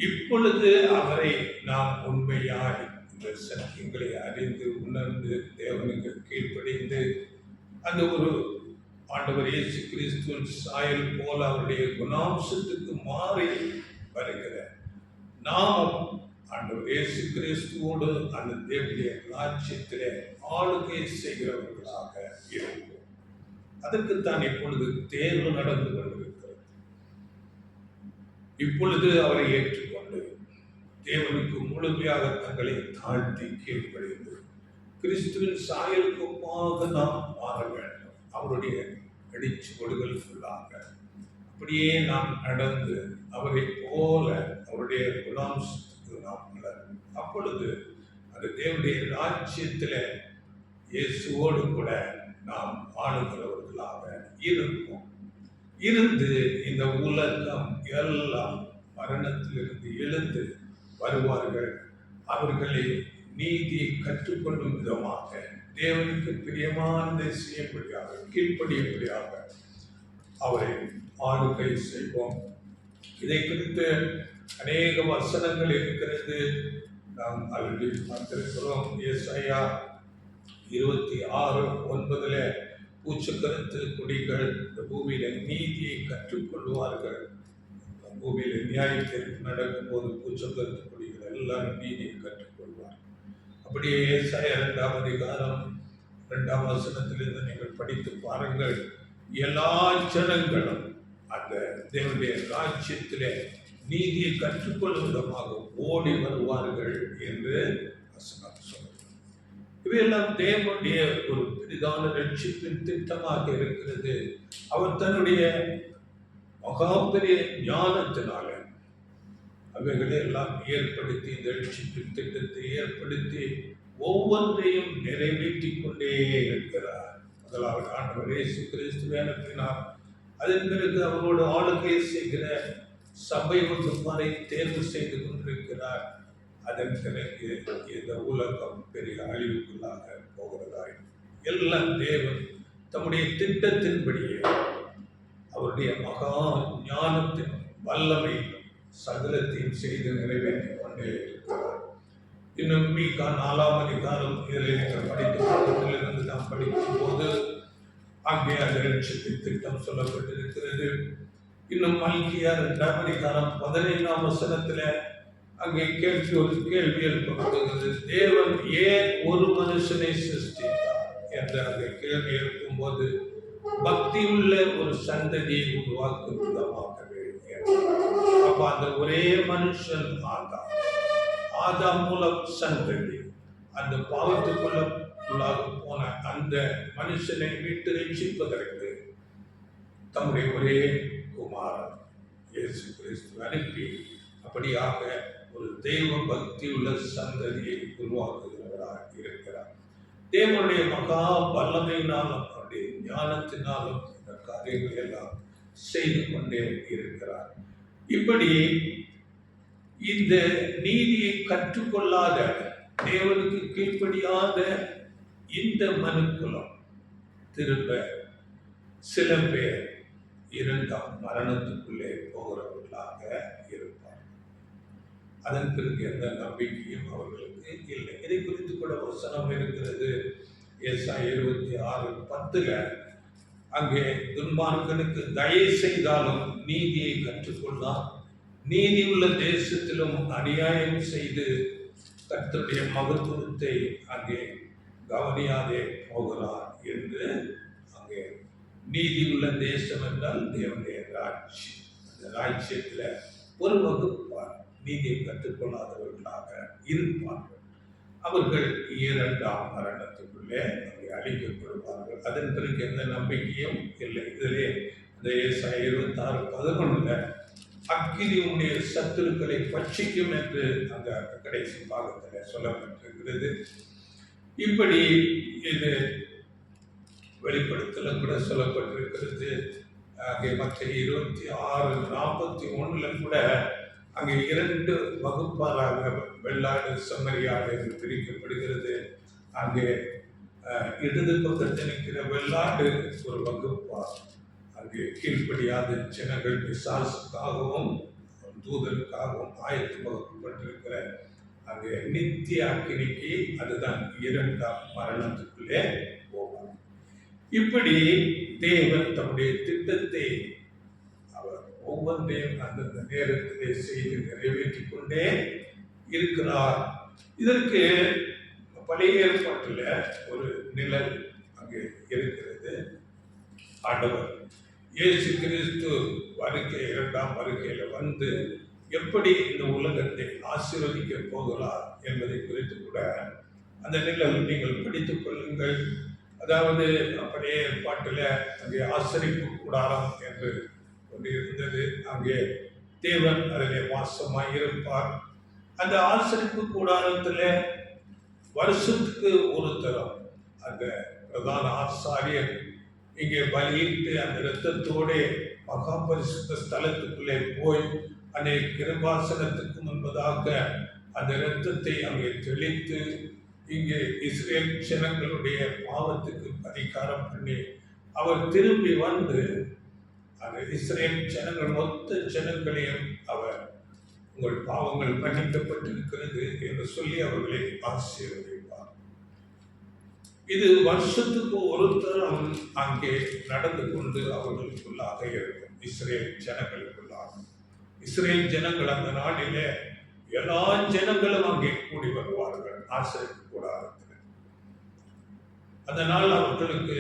இப்பொழுது அவரை நாம் உண்மையாய் இந்த சத்தியங்களை அறிந்து உணர்ந்து தேவனுக்கு கீழ்ப்படிந்து அந்த ஒரு ஆண்டவர் இயேசு கிறிஸ்துவின் சாயல் போல அவருடைய குணாம்சத்துக்கு மாறி வருகிற நாம் ஆண்டவர் இயேசு கிறிஸ்துவோடு அந்த தேவனுடைய ராஜ்யத்திலே ஆளுகை செய்கிறவர்களாக இருப்போம். அதற்குத்தான் இப்பொழுது தேர்வு நடந்து கொண்டிருக்கிறது. இப்பொழுது அவரை ஏற்றுக்கொண்டு தேவனுக்கு முழுமையாக தங்களை தாழ்த்தி கீழ்ப்படிந்து கிறிஸ்துவின் சாயலுக்கு ஒப்பாக நாம் மாற வேண்டும். அவருடைய அடிச்சுவடுகளுக்குள்ளாக அப்படியே நாம் நடந்து அவரை போல அவருடைய குணாம்சத்துக்கு நாம் வளரும். அப்பொழுது அது தேவனுடைய ராஜ்யத்தில் இயேசுவோடு கூட நாம் ஆளுகிறவர்களாக இருப்போம். இருந்து இந்த உலகம் எல்லாம் மரணத்திலிருந்து எழுந்து வருவார்கள். அவர்களை நீதி கற்றுக்கொள்ளும் விதமாக தேவனுக்கு பிரியமானதை செய்யப்படியாக கீழ்ப்படியபடியாக அவரை ஆளுகை செய்வோம். இதை குறித்து அநேக வசனங்கள் இருக்கிறது. நாம் அதில் பார்த்திருக்கிறோம். ஏசாயா 26:9 பூச்சக்கரத்து கொடிகள் இந்த பூமியில நீதியை கற்றுக்கொள்வார்கள். பூமியில நியாயத்திற்கு நடக்கும் போது பூச்சக்கரத்து கொடிகள் எல்லாரும் நீதியை கற்றுக்கொள்வார்கள். அப்படியே ஏசாயா 2 வசனத்திலிருந்து நீங்கள் படித்து பாருங்கள். எல்லா ஜனங்களும் அந்த தேவனுடைய ராஜ்யத்திலே நீதியை கற்றுக்கொள்ளும் விதமாக ஓடி வருவார்கள் என்று வசனம் சொல்லுங்கள். இவையெல்லாம் தேவனுடைய ஒரு பெரிதான ரட்சிப்பின் திட்டமாக இருக்கிறது. அவர் தன்னுடைய மகாபெரிய ஞானத்தினால அவைகளை எல்லாம் ஏற்படுத்தி இந்த ரட்சிப்பின் திட்டத்தை ஏற்படுத்தி ஒவ்வொன்றையும் நிறைவேற்றி கொண்டே இருக்கிறார். முதலாவது ஆண்டவர் இயேசு கிறிஸ்துவை அனுப்பினார். அதன் பிறகு அவரோடு ஆளுகை செய்கிற சபை வகுப்பாரை தேர்வு செய்து கொண்டிருக்கிறார். அதன் பிறகு இந்த உலகம் பெரிய அழிவுக்குள்ளாக போகிறதாய் எல்லாம் தேவன் தம்முடைய திட்டத்தின்படியே அவருடைய மகா ஞானத்தின் வல்லமையிலும் சகலத்தையும் செய்து நிறைவேற்றி கொண்டே இருக்கிறார். இன்னும் மீகா 4ஆம் அதிகாரம் இதில் நீங்கள் படித்த பக்கத்திலிருந்து நாம் படிக்கும் போது அங்கே அந்த ரட்சிப்பின் திட்டம் சொல்லப்பட்டிருக்கிறது. இன்னும் மல்கியா 2ஆம் அதிகாரம் 15ஆம் வசனத்துல அங்கே ஒரு கேள்வி எழுப்பப்படுகிறது. தேவன் ஏன் ஒரு மனுஷனை சிருஷ்டித்தார் என்று அந்த கேள்வி எழுப்பும்போது பக்தியுள்ள ஒரு சந்ததியை உருவாக்கும் விதமாகவே. அப்ப அந்த ஒரே மனுஷன் ஆதாம் மூலம் சந்ததி அந்த பாவத்துக்குள்ளாக போன அந்த மனுஷனை விட்டு ரட்சிப்பதற்கு தம்முடைய ஒரே குமாரன் இயேசு கிறிஸ்து அனுப்பி அப்படியாக ஒரு தெய்வ பக்தி உள்ள சந்ததியை உருவாக்குகிறவராக இருக்கிறார். தேவனுடைய மகா வல்லமையினாலும் அவருடைய ஞானத்தினாலும் இந்த காரியங்களை எல்லாம் செய்து கொண்டே இருக்கிறார். இப்படி இந்த நீதியை கற்றுக்கொள்ளாத தேவனுக்கு கீழ்ப்படியாத இந்த மனுக்குலம் திரும்ப சில பேர் 2ஆம் மரணத்துக்குள்ளே போகிறவர்களாக இருப்பார். அதன் பிறகு எந்த நம்பிக்கையும் அவர்களுக்கு இல்லை. இதை குறித்து கூட வசனம் இருக்கிறது. ஏசாயா 26:10 அங்கே துன்மார்க்கனுக்கு தயை செய்தாலும் நீதியை கற்றுக்கொள்ளான், நீதி உள்ள தேசத்திலும் அநியாயம் செய்து கர்த்தருடைய மகத்துவத்தை அங்கே கவனியாதே போகிறார் என்று. அங்கே நீதி உள்ள தேசம் என்றால் தேவனுடைய ராஜ்யம். அந்த ராஜ்யத்தில் ஒரு வகுப்பார் நீதியை கற்றுக்கொள்ளாதவர்களாக இருப்பார்கள். அவர்கள் 2ஆம் மரணத்துக்குள்ளே அங்கே அழிக்கப்படுவார்கள். அதன் பிறகு எந்த நம்பிக்கையும் இல்லை. இதிலே அந்த ஏசாயா 26:11 அக்கினி உன்னுடைய சத்துருக்களை பட்சிக்கும் என்று அந்த கடைசி பாகத்தில் சொல்லப்பட்டிருக்கிறது. இப்படி இது வெளிப்படுத்தல கூட சொல்லப்பட்டிருக்கிறது. அங்கே மற்ற 26:41 கூட அங்கே 2 வகுப்பாராக வெள்ளாடு செம்மறியாடு என்று பிரிக்கப்படுகிறது. அங்கே இடது பக்கத்தில் நிற்கிற வெள்ளாடு ஒரு வகுப்பார். அங்கே கீழ்ப்படியாத ஜனங்கள் பிசாசுக்காகவும் தூதருக்காகவும் ஆயத்தமாக்கப்பட்டிருக்கிற அங்கே நித்திய அக்கினிக்கு அதுதான் 2ஆம் மரணத்துக்குள்ளே போவார். இப்படி தேவன் தம்முடைய திட்டத்தை அவர் ஒவ்வொன்றையும் அந்தந்த நேரத்திலே செய்து நிறைவேற்றி கொண்டே இருக்கிறார். இதற்கு பழைய ஏற்பாட்டில் ஒரு நிழல் அங்கே இருக்கிறது. ஆண்டவர் இயேசு கிறிஸ்து வருகை, இரண்டாம் வருகையில் வந்து எப்படி இந்த உலகத்தை ஆசீர்வதிக்க போகிறார் என்பதை குறித்து கூட அந்த நிலையில் நீங்கள் படித்துக் கொள்ளுங்கள். அதாவது அப்படியே ஏற்பாட்டில் அங்கே ஆசரிப்பு கூடாரம் என்று ஒன்று இருந்தது. அங்கே தேவன் அதிலே வாசமாய் இருப்பார். அந்த ஆசரிப்பு கூடாரத்தில் வருஷத்துக்கு ஒரு தரம் அந்த பிரதான ஆசாரியர் இங்கே பலியிட்டு அந்த இரத்தத்தோட மகா பரிசுத்த ஸ்தலத்துக்குள்ளே போய் அன்னை கிருபாசனத்துக்கு முன்பதாக அந்த இரத்தத்தை அங்கே தெளித்து இங்கே இஸ்ரேல் ஜனங்களுடைய பாவத்துக்கு பரிகாரம் பண்ணி அவர் திரும்பி வந்து அந்த இஸ்ரேல் ஜனங்கள் மொத்த ஜனங்களையும் அவர் உங்கள் பாவங்கள் மன்னிக்கப்பட்டிருக்கிறது என்று சொல்லி அவர்களை ஆசீர்வதிப்பார். இது வருஷத்துக்கு ஒரு தரம் அங்கே நடந்து கொண்டு அவர்களுக்குள்ளாக இருக்கும். இஸ்ரேல் ஜனங்களுக்குள்ளாக இஸ்ரேல் ஜனங்கள் அந்த நாளிலே எல்லா ஜனங்களும் அங்கே கூடி வருவார்கள் ஆசரிப்பு கூடாரத்தில். அந்த நாள் அவர்களுக்கு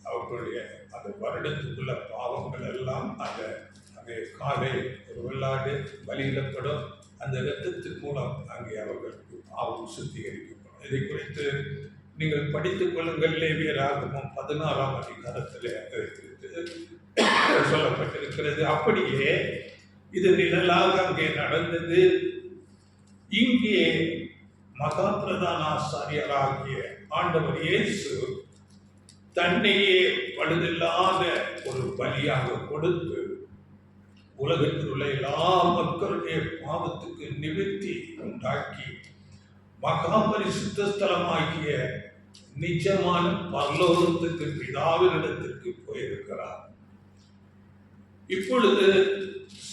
அவர்களுடைய அந்த வருடத்துக்குள்ள பாவங்கள் எல்லாம் அங்கே காலை ஒரு வெள்ளாடு பலியிடப்படும். அந்த இரத்தத்தின் மூலம் அங்கே அவர்களுக்கு பாவம் சுத்திகரிக்கப்படும். இதை குறித்து நீங்கள் படித்துக் கொள்ளுங்கள். லேவியராகமம் 16ஆம் அதிகாரத்தில் அதை குறித்து சொல்லப்பட்டிருக்கிறது. அப்படியே இது நிழலாக அங்கே நடந்தது. இங்கே மகா பிரதான ஆசாரியராகிய ஆண்டவர் இயேசு தன்னையே பழுதில்லாத ஒரு பலியாக கொடுத்து உலகத்தில் உள்ள எல்லா மக்களுடைய பாவத்துக்கு நிவர்த்தி உண்டாக்கி மகா பரிசுத்த ஸ்தலமாகிய நிஜமான பரலோகத்துக்கு பிதாவினிடத்திற்கு போயிருக்கிறார். இப்பொழுது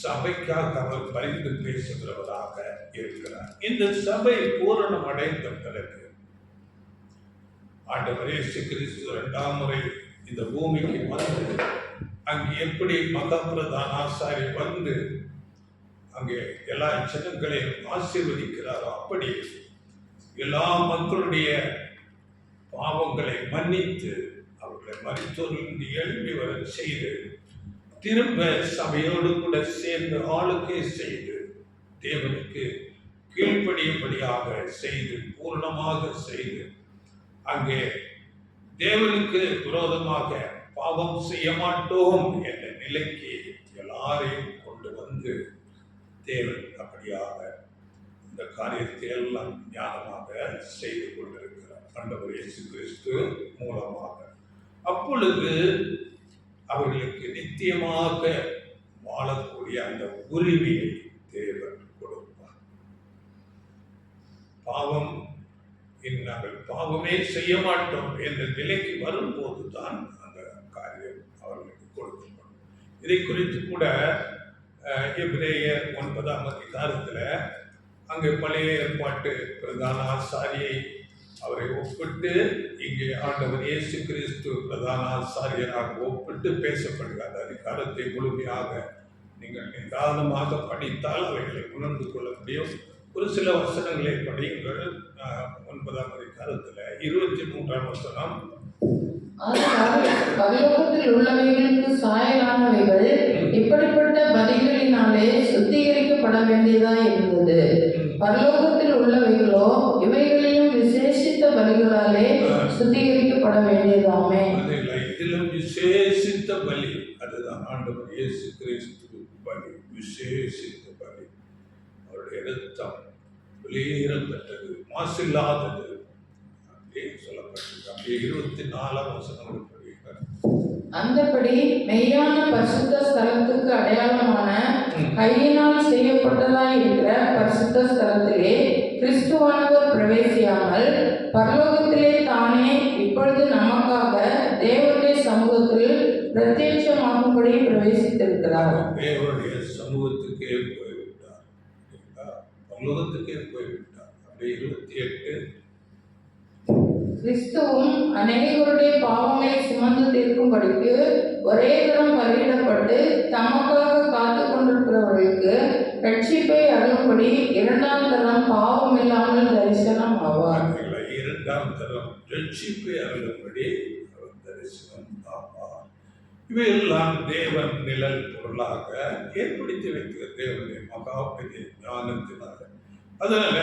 சபைக்காக அவர் பரிந்து பேசுகிறவராக இருக்கிறார். இந்த சபை பூரணம் அடைந்த பிறகு ஆண்டவர் இயேசு கிறிஸ்து 2ஆம் முறை இந்த பூமிக்கு வந்து அங்கே எப்படி மகா பிரதான ஆசாரி வந்து அங்கே எல்லா ஜனங்களையும் ஆசீர்வதிக்கிறாரோ அப்படி எல்லா மக்களுடைய பாவங்களை மன்னித்து அவர்களை மரித்தோரிலிருந்து எழுப்பி வர செய்து திரும்ப சபையோடு கூட சேர்ந்து ஆளுகை செய்து தேவனுக்கு கீழ்ப்படியும்படியாக செய்து பூர்ணமாக செய்து அங்கே தேவனுக்கு விரோதமாக பாவம் செய்ய மாட்டோம் என்ற நிலைக்கு எல்லாரையும் கொண்டு வந்து தேவன் அப்படியாக இந்த காரியத்தை எல்லாம் ஞானமாக செய்து கொண்டிருக்கிறார் ஆண்டவர் இயேசு கிறிஸ்து மூலமாக. அப்பொழுது அவர்களுக்கு நித்தியமாக வாழக்கூடிய அந்த உரிமையை தேவன் கொடுப்பார். பாவம் நாங்கள் பாவமே செய்ய மாட்டோம் என்ற நிலைக்கு வரும்போது தான் அந்த காரியம் அவர்களுக்கு கொடுக்கப்படும். இதை குறித்து கூட எபிரேயர் 9ஆம் அதிகாரத்தில் அங்கே பழைய ஏற்பாட்டு பிரதான ஆசாரியை அவரை ஒப்பிட்டு இங்கே ஆண்டவர் இயேசு கிறிஸ்து பிரதான ஆசாரியராக ஒப்பிட்டு பேசப்படுகிற அந்த அதிகாரத்தை முழுமையாக நீங்கள் நிதானமாக படித்தால் அவைகளை உணர்ந்து கொள்ள முடியும். ஒரு சில வசனங்களை படியுங்கள். 9ஆம் அதிகாரத்தில் 23ஆம் வசனம். பரலோகத்தில் உள்ளவைகளுக்கு சாயலானவைகள் இப்படிப்பட்ட பலிகளினாலே சுத்திகரிக்கப்பட வேண்டியதாய் இருந்தது. பரலோகத்தில் உள்ளவைகளோ இவைகளிலும் விசேஷித்த பலிகளாலே சுத்திகரிக்கப்பட வேண்டியதாமே. இதிலும் விசேஷித்த பலி, அதுதான் ஆண்டவர் இயேசு கிறிஸ்து பலி, விசேஷித்த பலி. அவருடைய இரத்தம் வெளியேறப்பட்டது, மாசில்லாதது அப்படின்னு சொல்லப்பட்டிருக்கு. அப்படியே 24ஆம் வசனம். அந்தபடி மெய்யான பரிசுத்த ஸ்தலத்துக்கு அடையாளமான கையினால் செய்யப்பட்டதாய் இருக்கிற பரிசுத்த ஸ்தலத்திலே கிறிஸ்துவானவர் பிரவேசியாமல் பரலோகத்திலே தானே இப்பொழுது நமக்காக தேவனுடைய சமூகத்தில் பிரத்யட்சமாகும்படி பிரவேசித்திருக்கிறார். தேவனுடைய சமூகத்துக்கே போய்விட்டார், பரலோகத்துக்கே போய்விட்டார். அப்படியே 28. கிறிஸ்துவும் அநேகருடைய பாவங்களை சுமந்து தீர்க்கும்படிக்கு ஒரே தரம் பலியிடப்பட்டு தமக்காக காத்து கொண்டிருக்கிறவர்களுக்கு ரட்சிப்பை அருளும்படி 2ஆம் தரம் பாவம் இல்லாமல் தரிசனம் ஆவார். 2ஆம் தரம் ரட்சிப்பை அருளும்படி அவர் தரிசனம் ஆவார். இவையெல்லாம் தேவன் நிழல் பொருளாக ஏற்படுத்தி வைக்கிற தேவனுடைய மகா பெரிய ஞானத்தினால. அதனால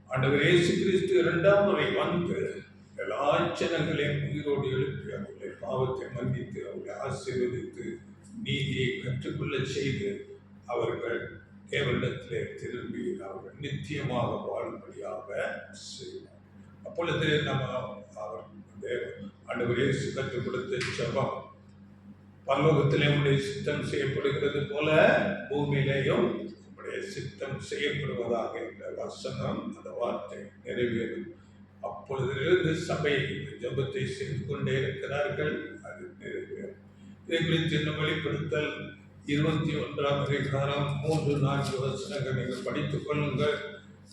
ஆண்டவர் இயேசு கிறிஸ்து இரண்டாம் முறை வந்து எல்லா ஜனங்களையும் உயிரோடு எழுப்பி அவர்களை பாவத்தை மன்னித்து அவர்களை ஆசீர்வதித்து நீதியை கற்றுக்கொள்ள செய்து அவர்கள் தேவனிடத்திலே திரும்பி அவர்கள் நித்தியமாக வாழும்படியாக செய்வார். அப்பொழுது நம்ம அவர் ஆண்டவர் இயேசு கற்றுக் கொடுத்த ஜெபம், பரலோகத்திலே உடைய சித்தம் செய்யப்படுகிறது போல பூமியிலேயும் உடைய சித்தம் செய்யப்படுவதாக என்ற வசனம், அந்த வார்த்தை நிறைவேறும். அப்பொழுதிலிருந்து சபை இந்த ஜெபத்தை செய்து கொண்டே இருக்கிறார்கள், அது நிறைவேறும். இதை குறித்து இன்னும் வெளிப்படுத்தல் 21ஆம் அதிகாரம் 3-4 வசனங்கள் நீங்கள் படித்துக் கொள்ளுங்கள்.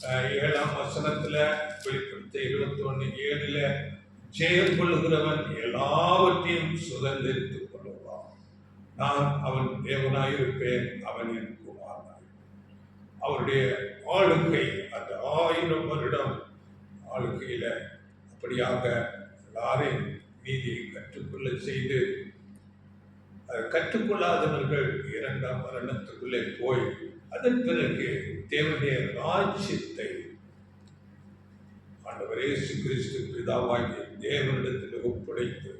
7ஆம் வசனத்துல வெளிப்படுத்த 21:7 ஜெயம் கொள்ளுகிறவன் எல்லாவற்றையும் சுதந்திரித்துக் கொள்ளுவான். நான் அவன் தேவனாயிருப்பேன், அவன் என் குமாரனாய். அவருடைய ஆளுகை அந்த 1000 வருடம் ஆளுகையில அப்படியாக எல்லாரையும் நீதியை கற்றுக்கொள்ள செய்து, கற்றுக்கொள்ளாதவர்கள் 2ஆம் மரணத்துக்குள்ளே போய் அதன் பிறகு தேவனுடைய ராஜ்யத்தை ஆண்டவர் இயேசு கிறிஸ்து பிதாவாகிய தேவனிடத்தில் ஒப்படைத்து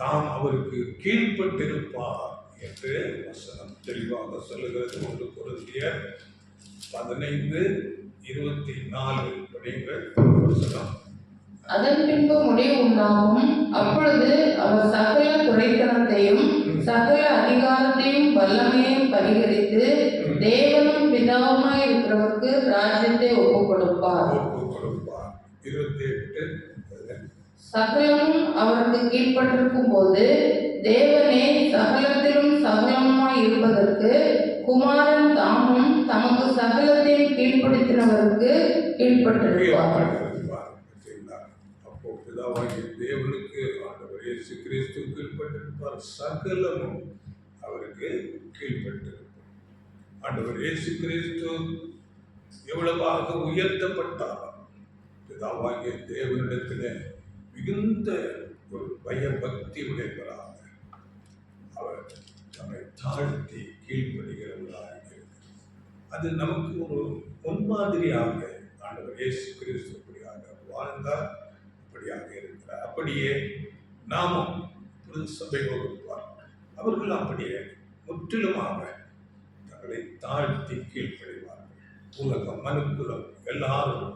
தாம் அவருக்கு கீழ்ப்பட்டிருப்பார் என்று வசனம் தெளிவாக சொல்லுகிறது. 1 கொரிந்தியர் 15:24 படிங்கள் வசனம். அதன் பின்பு முடிவு உண்டாகும். அப்பொழுது அவர் சகல துரைத்தனத்தையும் சகல அதிகாரத்தையும் வல்லமையையும் பரிகரித்து தேவனும் பிதாவுமாய் இருக்கிறவருக்கு ராஜ்யத்தை ஒப்புக் கொடுப்பார். 28 சகலமும் அவருக்கு கீழ்ப்பட்டிருக்கும் போது தேவனே சகலத்திலும் சகலமாய் இருப்பதற்கு குமாரன் தாமும் தமக்கு சகலத்தையும் கீழ்ப்படுத்தினவருக்கு கீழ்ப்பட்டிருப்பார். அப்போ பிதாவாகிய தேவனுக்கு ஆண்டவர் இயேசு கிறிஸ்து கீழ்ப்பட்டிருப்பார், சகலமும் அவருக்கு கீழ்ப்பட்டிருப்பார். ஆண்டவர் இயேசு கிறிஸ்து எவ்வளவாக உயர்த்தப்பட்டார், பிதாவாகிய தேவனிடத்திலே மிகுந்த ஒரு பயபக்தி உடையவராக அவர் தம்மை தாழ்த்தி கீழ்ப்படுகிறவராக இருக்கிறார். அது நமக்கு ஒரு முன்மாதிரியாக ஆண்டவர் இயேசு கிறிஸ்து அப்படியாக வாழ்ந்தார், அப்படியாக இருக்கிறார். அப்படியே நாமும் சபை வகுப்பார் அவர்கள் அப்படியே முற்றிலுமாக தங்களை தாழ்த்தி கீழ்ப்படிவார்கள். உலகம், மனுக்குலம் எல்லாரும்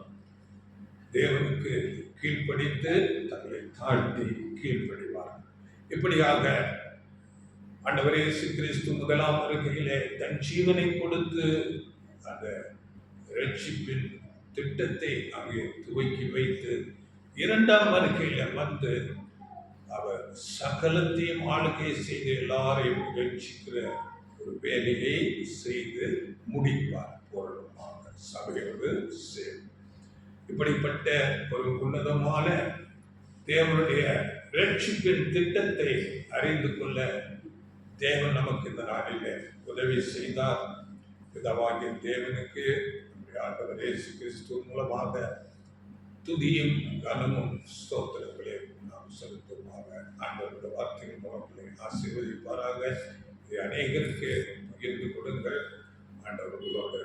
தேவனுக்கு கீழ்ப்படித்து தங்களை தாழ்த்தி கீழ்ப்படிவார்கள். இப்படியாக ஆண்டவர் இயேசு கிறிஸ்து முதலாம் வருகையிலே தன் ஜீவனை கொடுத்து அந்த ரட்சிப்பின் திட்டத்தை அங்கே துவக்கி வைத்து 2ஆம் வருகையில வந்து அவர் சகலத்தையும் ஆளுகை செய்து எல்லாரையும் ரட்சிக்கிற ஒரு வேலையை செய்து முடிப்பார். பூரணமாக சபையோடு சேர்ந்து இப்படிப்பட்ட ஒரு உன்னதமான தேவனுடைய ரட்சிப்பின் திட்டத்தை அறிந்து கொள்ள தேவன் நமக்கு இந்த நாளிலே உதவி செய்தார். பிதாவாகிய தேவனுக்கு ஆண்டவர் இயேசு கிறிஸ்து மூலமாக துதியும் கனமும் ஸ்தோத்திரங்களையும் நாம் செலுத்துமாக. ஆண்டவருடைய வார்த்தையின் மூலங்களை ஆசீர்வதிப்பாராக. இதை அநேகருக்கு பகிர்ந்து கொடுங்கள். ஆண்டவர்களோடு